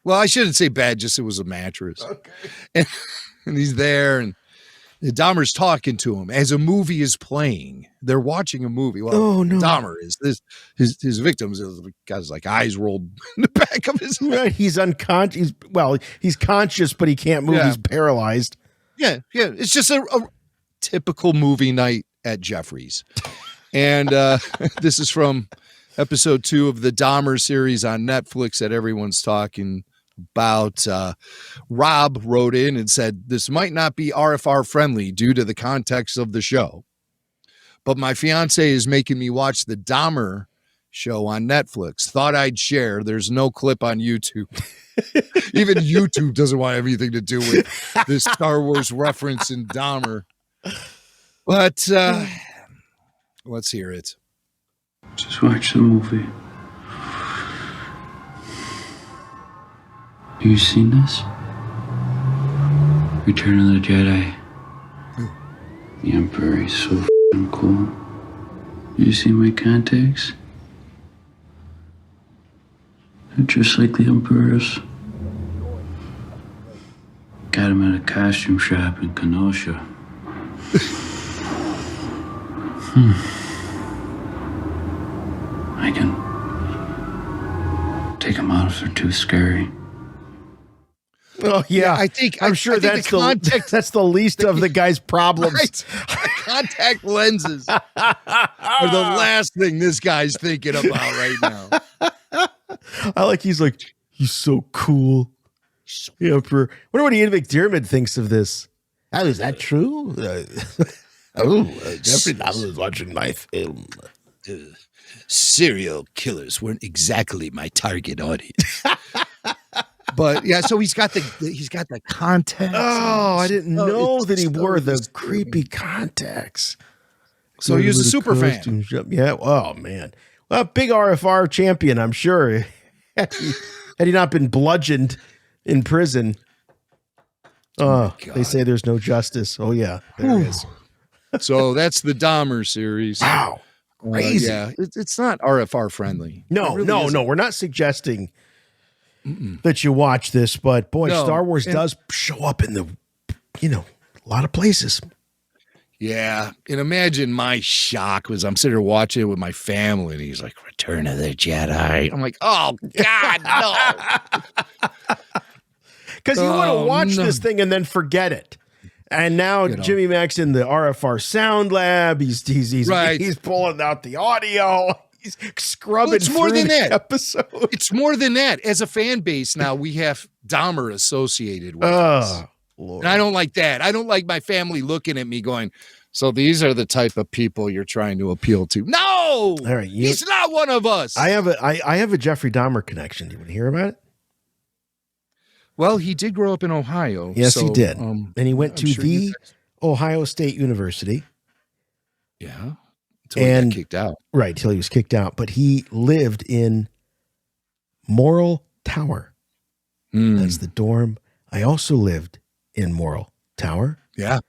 Well, I shouldn't say bed, just it was a mattress. Okay. And he's there, and Dahmer's talking to him as a movie is playing. They're watching a movie. Well, Dahmer is his victims. Guy's like eyes rolled in the back of his head. Right. He's unconscious. He's conscious, but he can't move. Yeah. He's paralyzed. Yeah. It's just a typical movie night at Jeffrey's. And this is from episode 2 of the Dahmer series on Netflix that everyone's talking about. Rob wrote in and said, this might not be RFR friendly due to the context of the show, but my fiance is making me watch the Dahmer show on Netflix. Thought I'd share. There's no clip on YouTube. Even YouTube doesn't want anything to do with this Star Wars reference in Dahmer. But let's hear it. Just watch the movie. Have you seen this? Return of the Jedi. The Emperor is so f***ing cool. You see my contacts? They're just like the Emperor's. Got him at a costume shop in Kenosha. I can take them out if they're too scary. Oh yeah, I'm sure that's the least of the guy's problems. Right. Contact lenses are the last thing this guy's thinking about right now. He's so cool. Yeah, wonder what Ian McDiarmid thinks of this. Oh, is that true? Jeffrey Dahmer was watching my film. Serial killers weren't exactly my target audience. But yeah, so he's got the contacts. Oh, I didn't know that he wore the creepy contacts. So he was a super fan. Yeah. Oh man. Well, big RFR champion, I'm sure. Had he not been bludgeoned in prison. Oh, they say there's no justice. Oh yeah, there is. So that's the Dahmer series. Wow. Crazy. Yeah, it's not RFR friendly. No, no. We're not suggesting that you watch this, but boy, Star Wars does show up in a lot of places. Yeah. And imagine my shock was I'm sitting there watching it with my family and he's like, Return of the Jedi. I'm like, oh God, no. Because you want to watch this thing and then forget it. And now Jimmy Mac's in the RFR Sound Lab. He's pulling out the audio. He's scrubbing it's more than that episode. It's more than that. As a fan base now, we have Dahmer associated with us. Lord. And I don't like that. I don't like my family looking at me going, so these are the type of people you're trying to appeal to. No! All right, he's not one of us. I have a Jeffrey Dahmer connection. Do you want to hear about it? Well, he did grow up in Ohio. Yes, he did. And he went to the Ohio State University. Yeah. Until he got kicked out. Right, till he was kicked out. But he lived in Morrill Tower. That's the dorm. I also lived in Morrill Tower. Yeah.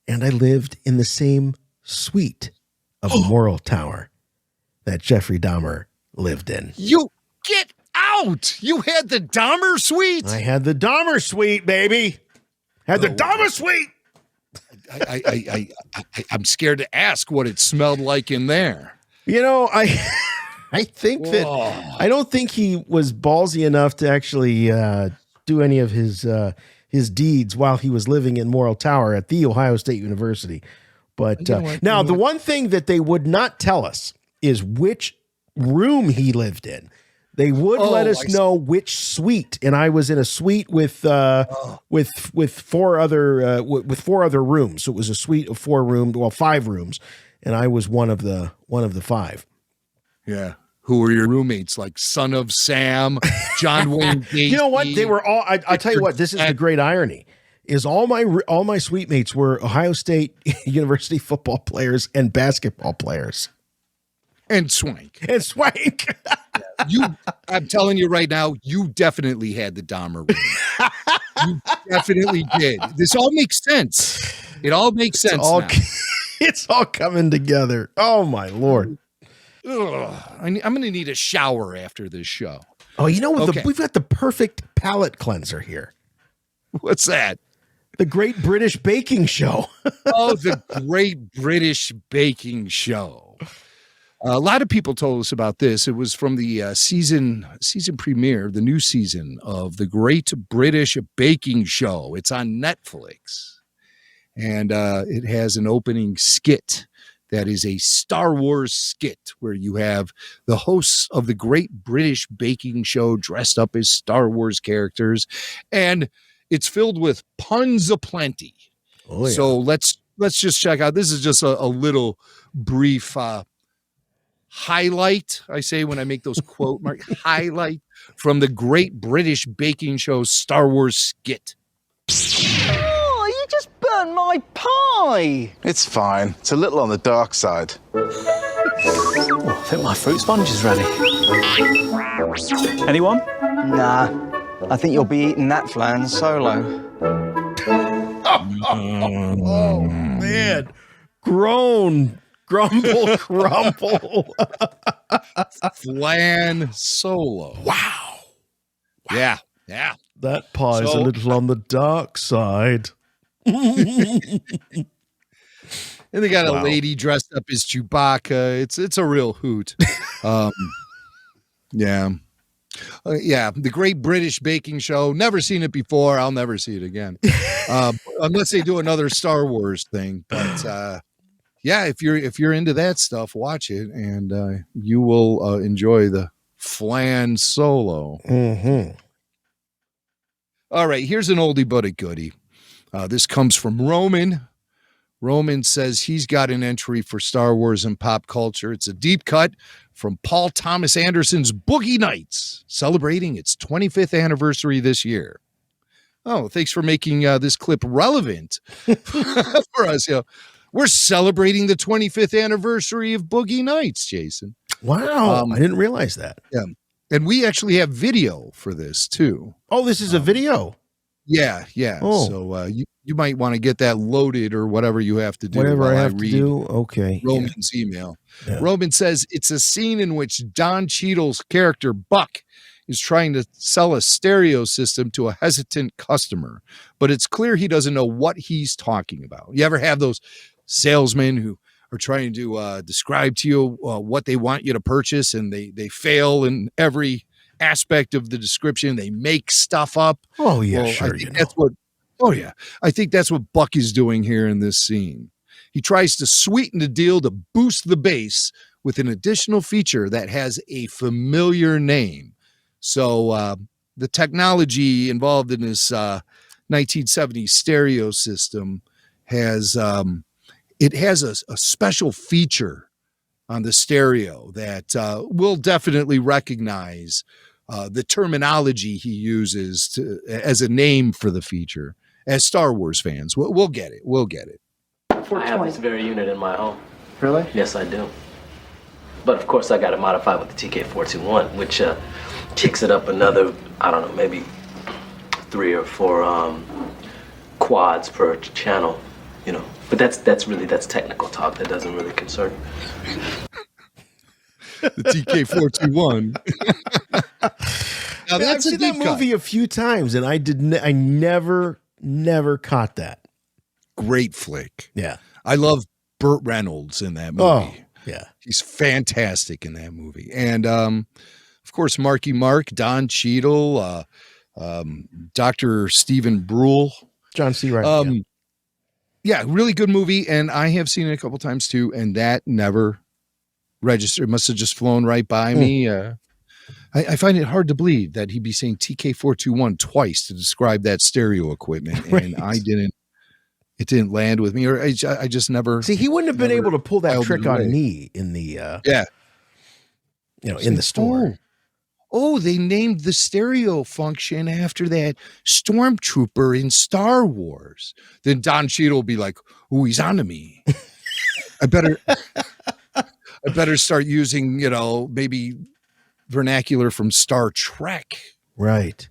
And I lived in the same suite of Morrill Tower that Jeffrey Dahmer lived in. You get out! You had the Dahmer suite? I had the Dahmer suite, baby. Had the Dahmer suite. I'm scared to ask what it smelled like in there. I think that I don't think he was ballsy enough to actually do any of his deeds while he was living in Morrill Tower at the Ohio State University. But now the one thing that they would not tell us is which room he lived in. They would let us know which suite, and I was in a suite with four other rooms. So it was a suite of 5 rooms, and I was one of the 5. Yeah. Who were your roommates? Like Son of Sam, John Wayne Gacy? You know what? They were all. I'll tell you what. This is the great irony: is all my suite mates were Ohio State University football players and basketball players, and Swank. I'm telling you right now, you definitely had the Dahmer room. You definitely did. This all makes sense. It all makes sense now. It's all coming together. Oh my Lord. I'm going to need a shower after this show. Oh, you know what? Okay. We've got the perfect palate cleanser here. What's that? The Great British Baking Show. Oh, the Great British Baking Show. A lot of people told us about this. It was from the season premiere, the new season of the Great British Baking Show. It's on Netflix, and it has an opening skit that is a Star Wars skit where you have the hosts of the Great British Baking Show dressed up as Star Wars characters, and it's filled with puns aplenty. Oh, yeah. So let's just check out. This is just a little brief highlight. I say when I make those quote mark highlight from the Great British Baking Show Star Wars skit. Oh, you just burnt my pie. It's fine. It's a little on the dark side. Oh, I think my fruit sponge is ready. Anyone? Nah. I think you'll be eating that flan solo. Oh, man. Groan. Grumble, crumble. Flan solo. Wow. Yeah. That pie's a little on the dark side. And they got a lady dressed up as Chewbacca. It's a real hoot. Yeah. The Great British Baking Show. Never seen it before. I'll never see it again. Unless they do another Star Wars thing. But yeah, if you're into that stuff, watch it, and you will enjoy the flan solo. Mm-hmm. All right, here's an oldie but a goodie. This comes from Roman. Roman says he's got an entry for Star Wars and pop culture. It's a deep cut from Paul Thomas Anderson's Boogie Nights, celebrating its 25th anniversary this year. Oh, thanks for making this clip relevant for us. We're celebrating the 25th anniversary of Boogie Nights, Jason. Wow, I didn't realize that. Yeah, and we actually have video for this too. Oh, this is a video. Yeah. Oh. So you might want to get that loaded or whatever you have to do. Whatever I have to do. Okay. Roman's email. Yeah. Roman says it's a scene in which Don Cheadle's character Buck is trying to sell a stereo system to a hesitant customer, but it's clear he doesn't know what he's talking about. You ever have those salesmen who are trying to describe to you what they want you to purchase, and they fail in every aspect of the description? They make stuff up. Oh yeah, well, sure. I think that's what Buck is doing here in this scene. He tries to sweeten the deal to boost the bass with an additional feature that has a familiar name. So the technology involved in this 1970s stereo system has it has a special feature on the stereo that will definitely recognize the terminology he uses as a name for the feature. As Star Wars fans, we'll get it. We'll get it. I have this very unit in my home. Really? Yes, I do. But of course, I got it modified with the TK421, which kicks it up another, I don't know, maybe 3 or 4 quads per channel, you know. But that's technical talk. That doesn't really concern me. The TK421. Now I've seen that movie a few times, and I never caught that. Great flick. Yeah. I love Burt Reynolds in that movie. Oh, yeah. He's fantastic in that movie. And, of course, Marky Mark, Don Cheadle, Dr. Stephen Brule. John C. Reilly. Yeah, really good movie, and I have seen it a couple times too, and that never registered. It must have just flown right by me. I find it hard to believe that he'd be saying TK421 twice to describe that stereo equipment, and it didn't land with me, or I just never. See, he wouldn't have been able to pull that trick on me in the in the store. Oh, they named the stereo function after that stormtrooper in Star Wars. Then Don Cheadle will be like, "Oh, he's onto me. I better start using, maybe vernacular from Star Trek." Right.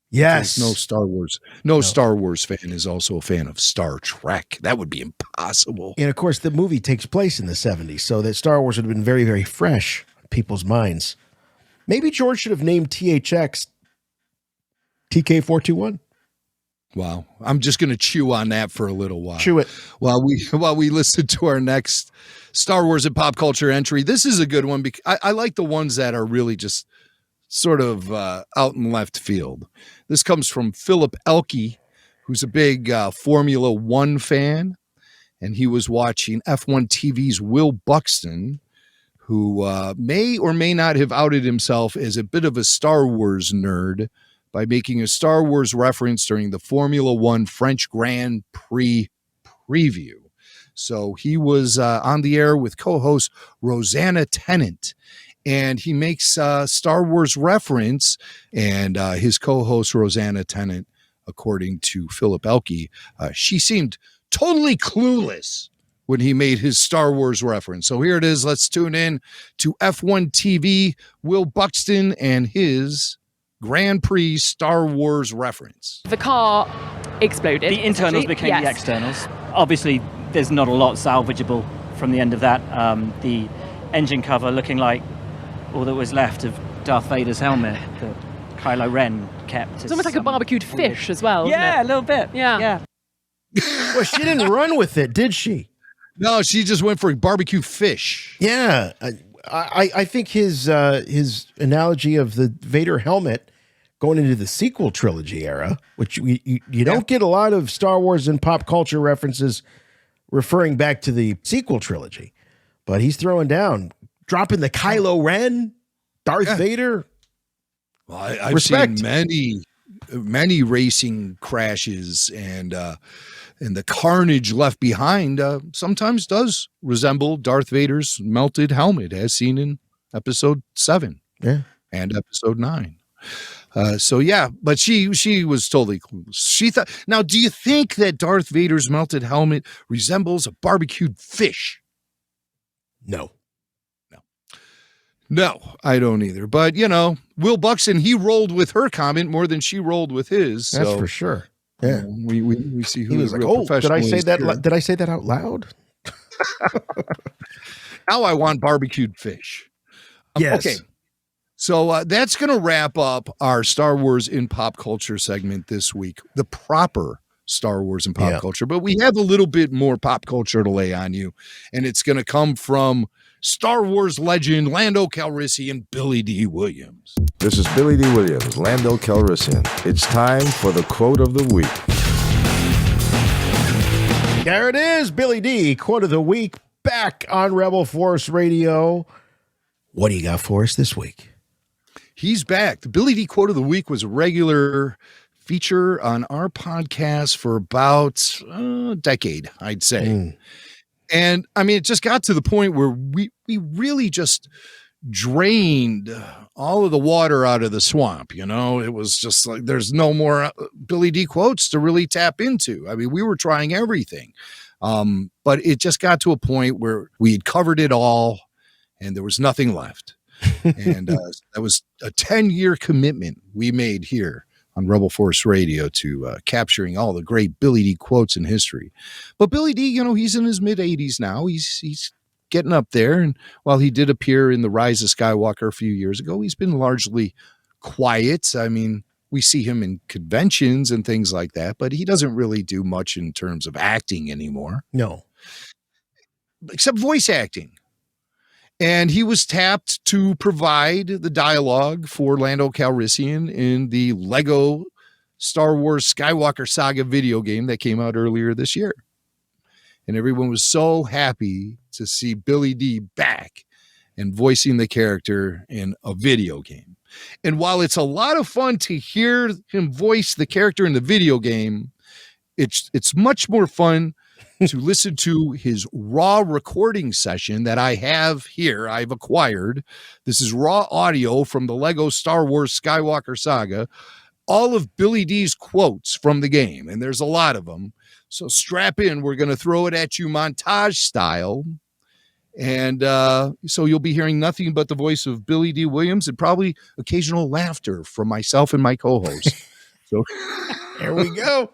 Yes. No Star Wars. No Star Wars fan is also a fan of Star Trek. That would be impossible. And of course, the movie takes place in the 70s, so that Star Wars would have been very, very fresh in people's minds. Maybe George should have named THX TK421. Wow. I'm just going to chew on that for a little while. Chew it. While we listen to our next Star Wars and pop culture entry. This is a good one because I like the ones that are really just sort of out in left field. This comes from Philip Elke, who's a big Formula One fan, and he was watching F1 TV's Will Buxton, who may or may not have outed himself as a bit of a Star Wars nerd by making a Star Wars reference during the Formula One French Grand Prix preview. So he was on the air with co-host Rosanna Tennant, and he makes a Star Wars reference, and his co-host Rosanna Tennant, according to Philip Elke, she seemed totally clueless when he made his Star Wars reference. So here it is. Let's tune in to F1 TV, Will Buxton, and his Grand Prix Star Wars reference. The car exploded. The internals became the externals. Obviously, there's not a lot salvageable from the end of that. The engine cover looking like all that was left of Darth Vader's helmet that Kylo Ren kept. It's almost like a barbecued fish as well. Yeah, a little bit. Yeah. Well, she didn't run with it, did she? No, she just went for barbecue fish. Yeah. I think his analogy of the Vader helmet going into the sequel trilogy era, which you don't get a lot of Star Wars and pop culture references referring back to the sequel trilogy, but he's throwing down, dropping the Kylo Ren, Darth Vader. Well, I've seen many racing crashes, and the carnage left behind sometimes does resemble Darth Vader's melted helmet, as seen in Episode 7 and Episode 9. But she was totally clueless. She thought. Now, do you think that Darth Vader's melted helmet resembles a barbecued fish? No, I don't either. But Will Buxton, he rolled with her comment more than she rolled with his. That's for sure. Yeah, we see who he was the like, real "Oh, professional did I say is that? here." Did I say that out loud?" Now I want barbecued fish. Yes. Okay. So that's going to wrap up our Star Wars in pop culture segment this week, the proper Star Wars and pop culture. But we have a little bit more pop culture to lay on you, and it's going to come from Star Wars legend Lando Calrissian, Billy D. Williams. This is Billy D. Williams, Lando Calrissian. It's time for the quote of the week. There it is, Billy D. Quote of the week, back on Rebel Force Radio. What do you got for us this week? He's back. The Billy D quote of the week was a regular feature on our podcast for about a decade, I'd say. And I mean, it just got to the point where we really just drained all of the water out of the swamp. It was just like there's no more Billy D quotes to really tap into. I mean, we were trying everything, but it just got to a point where we had covered it all and there was nothing left. And that was a 10-year commitment we made here on Rebel Force Radio to capturing all the great Billy D quotes in history. But Billy D, he's in his mid-80s now. He's getting up there. And while he did appear in The Rise of Skywalker a few years ago, he's been largely quiet. I mean, we see him in conventions and things like that, but he doesn't really do much in terms of acting anymore. No. Except voice acting. And he was tapped to provide the dialogue for Lando Calrissian in the LEGO Star Wars Skywalker Saga video game that came out earlier this year. And everyone was so happy to see Billy D back and voicing the character in a video game. And while it's a lot of fun to hear him voice the character in the video game, it's much more fun to listen to his raw recording session that I have here. I've acquired. This is raw audio from the LEGO Star Wars Skywalker Saga. All of Billy D's quotes from the game, and there's a lot of them. So strap in. We're going to throw it at you montage style. And so you'll be hearing nothing but the voice of Billy D. Williams and probably occasional laughter from myself and my co-host. So there we go.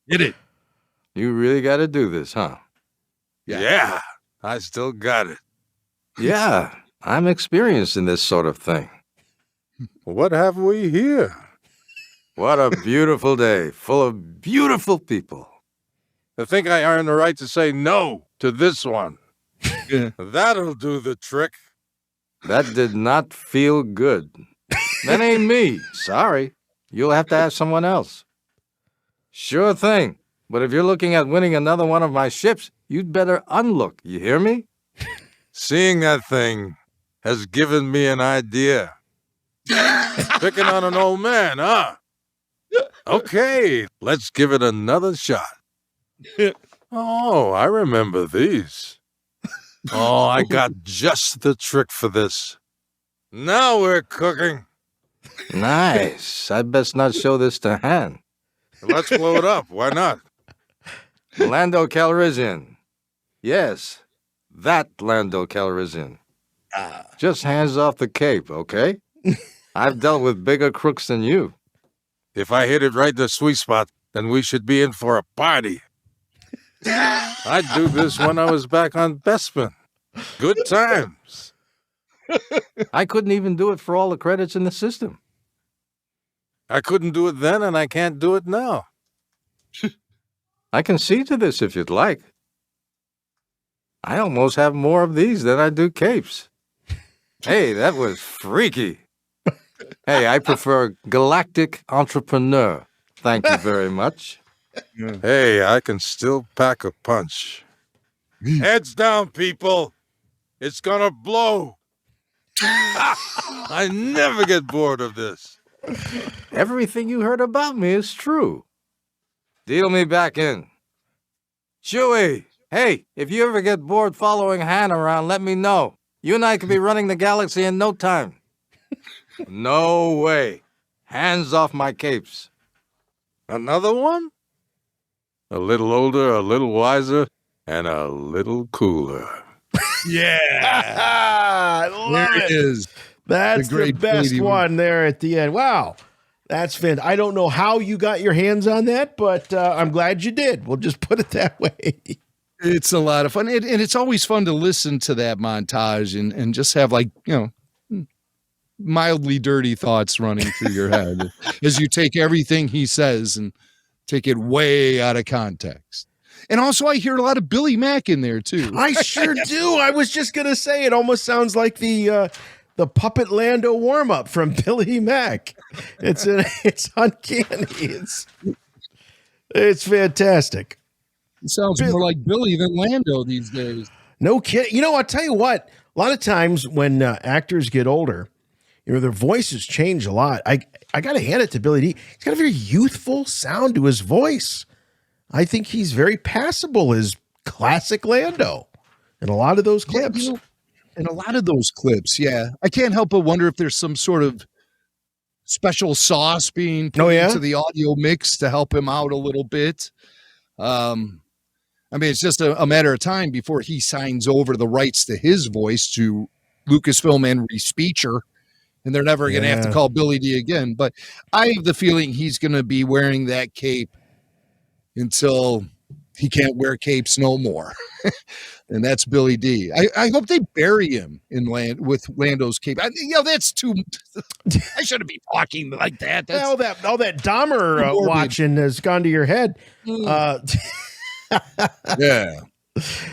Get it. You really got to do this, huh? Yeah, I still got it. Yeah, I'm experienced in this sort of thing. What have we here? What a beautiful day, full of beautiful people. I think I earned the right to say no to this one. That'll do the trick. That did not feel good. That ain't me. Sorry. You'll have to ask someone else. Sure thing. But if you're looking at winning another one of my ships, you'd better unlook. You hear me? Seeing that thing has given me an idea. Picking on an old man, huh? Okay, let's give it another shot. Oh, I remember these. Oh, I got just the trick for this. Now we're cooking. Nice. I best not show this to Han. Let's blow it up. Why not? Lando Calrissian. Yes, that Lando Calrissian. Just hands off the cape, okay? I've dealt with bigger crooks than you. If I hit it right in the sweet spot, then we should be in for a party. I'd do this when I was back on Bespin. Good times. I couldn't even do it for all the credits in the system. I couldn't do it then, and I can't do it now. I can see to this if you'd like. I almost have more of these than I do capes. Hey, that was freaky. Hey, I prefer Galactic Entrepreneur. Thank you very much. Hey, I can still pack a punch. Heads down, people. It's gonna blow. I never get bored of this. Everything you heard about me is true. Deal me back in. Chewie, hey, if you ever get bored following Han around, let me know. You and I could be running the galaxy in no time. No way. Hands off my capes. Another one? A little older, a little wiser, and a little cooler. Yeah. There it is. That's the best one there at the end. Wow. That's fantastic. I don't know how you got your hands on that, but I'm glad you did. We'll just put it that way. It's a lot of fun. And it's always fun to listen to that montage and just have, like, mildly dirty thoughts running through your head as you take everything he says and take it way out of context. And also, I hear a lot of Billy Mack in there, too. I sure do. I was just going to say, it almost sounds like the Puppet Lando warm-up from Billy Mack. It's uncanny. It's fantastic. It sounds more like Billy than Lando these days. No kidding. I'll tell you what. A lot of times when actors get older, their voices change a lot. I got to hand it to Billy D. He's got a very youthful sound to his voice. I think he's very passable as classic Lando in a lot of those clips. In a lot of those clips, yeah. I can't help but wonder if there's some sort of special sauce being put into the audio mix to help him out a little bit. I mean, it's just a matter of time before he signs over the rights to his voice to Lucasfilm and Respeecher, and they're never going to have to call Billy D again. But I have the feeling he's going to be wearing that cape until he can't wear capes no more. And that's Billy D. I hope they bury him with Lando's cape. That's too. I shouldn't be talking like that. That's all that Dahmer watching has gone to your head. Yeah,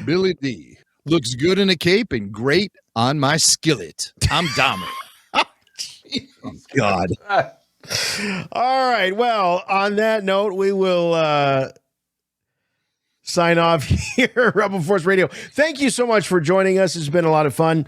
Billy D looks good in a cape and great on my skillet. I'm Dahmer. Oh, God. All right. Well, on that note, we will sign off here, Rebel Force Radio. Thank you so much for joining us. It's been a lot of fun.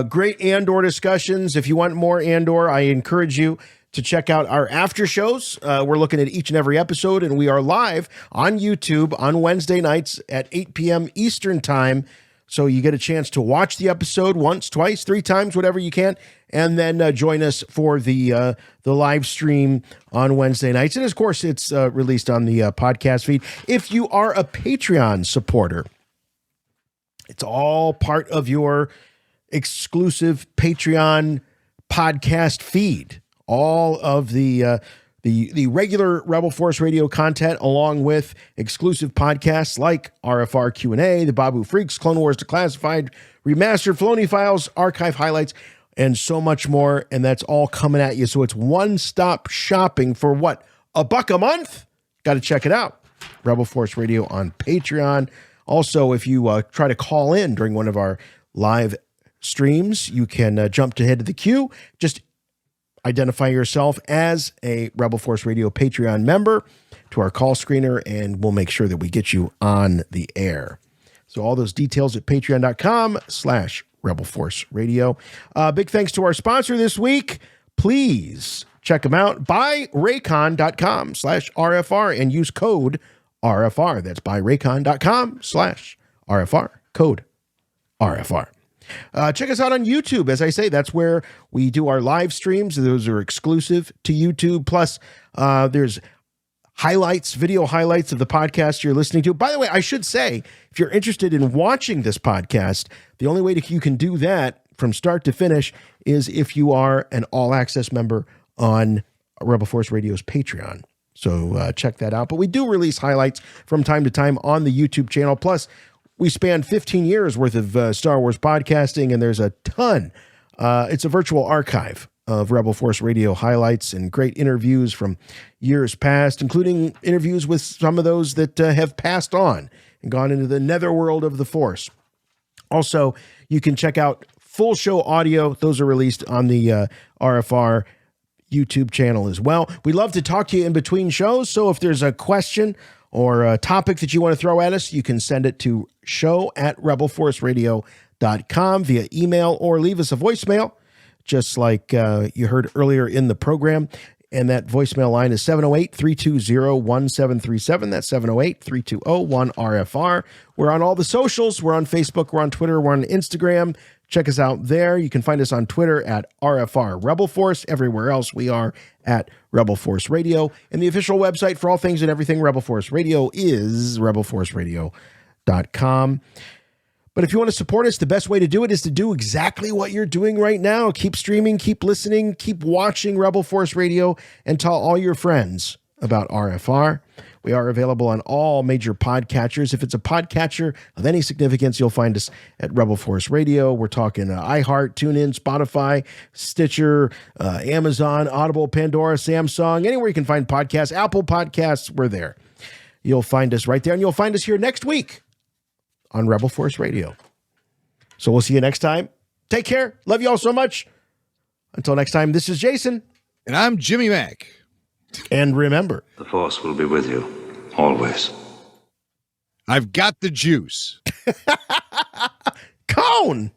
Great Andor discussions. If you want more Andor, I encourage you to check out our after shows. We're looking at each and every episode, and we are live on YouTube on Wednesday nights at 8 p.m. Eastern Time. So you get a chance to watch the episode once, twice, 3 times, whatever you can, and then join us for the live stream on Wednesday nights. And of course, it's released on the podcast feed. If you are a Patreon supporter, it's all part of your exclusive Patreon podcast feed. All of the regular Rebel Force Radio content, along with exclusive podcasts like RFR Q&A, the Babu Freaks, Clone Wars Declassified, Remastered, Filoni Files, Archive Highlights, and so much more. And that's all coming at you. So it's one-stop shopping for what? $1 a month? Got to check it out. Rebel Force Radio on Patreon. Also, if you try to call in during one of our live streams, you can jump to head to the queue. Just identify yourself as a Rebel Force Radio Patreon member to our call screener, and we'll make sure that we get you on the air. So all those details at patreon.com/Rebel Force Radio. Big thanks to our sponsor this week. Please check them out. buyraycon.com/RFR and use code RFR. That's buyraycon.com/RFR. Code RFR. Check us out on YouTube. As I say, that's where we do our live streams. Those are exclusive to YouTube. Plus, there's video highlights of the podcast you're listening to. By the way, I should say, if you're interested in watching this podcast, the only way you can do that from start to finish is if you are an all-access member on Rebel Force Radio's Patreon. So check that out. But we do release highlights from time to time on the YouTube channel. Plus, we span 15 years worth of Star Wars podcasting, and there's a ton. It's a virtual archive of Rebel Force Radio highlights and great interviews from years past, including interviews with some of those that have passed on and gone into the netherworld of the Force. Also, you can check out full show audio. Those are released on the RFR YouTube channel as well. We love to talk to you in between shows, so if there's a question or a topic that you want to throw at us, you can send it to show@rebelforceradio.com via email or leave us a voicemail, just like you heard earlier in the program. And that voicemail line is 708-320-1737. That's 708-320-1RFR. We're on all the socials. We're on Facebook. We're on Twitter. We're on Instagram. Check us out there. You can find us on Twitter at RFR Rebel Force. Everywhere else, we are at Rebel Force Radio. And the official website for all things and everything Rebel Force Radio is rebelforceradio.com. But if you want to support us, the best way to do it is to do exactly what you're doing right now. Keep streaming, keep listening, keep watching Rebel Force Radio, and tell all your friends about RFR. We are available on all major podcatchers. If it's a podcatcher of any significance, you'll find us at Rebel Force Radio. We're talking iHeart, TuneIn, Spotify, Stitcher, Amazon, Audible, Pandora, Samsung, anywhere you can find podcasts, Apple Podcasts, we're there. You'll find us right there, and you'll find us here next week on Rebel Force Radio. So we'll see you next time. Take care. Love you all so much. Until next time, this is Jason. And I'm Jimmy Mack. And remember, The Force will be with you, always. I've got the juice. Cone!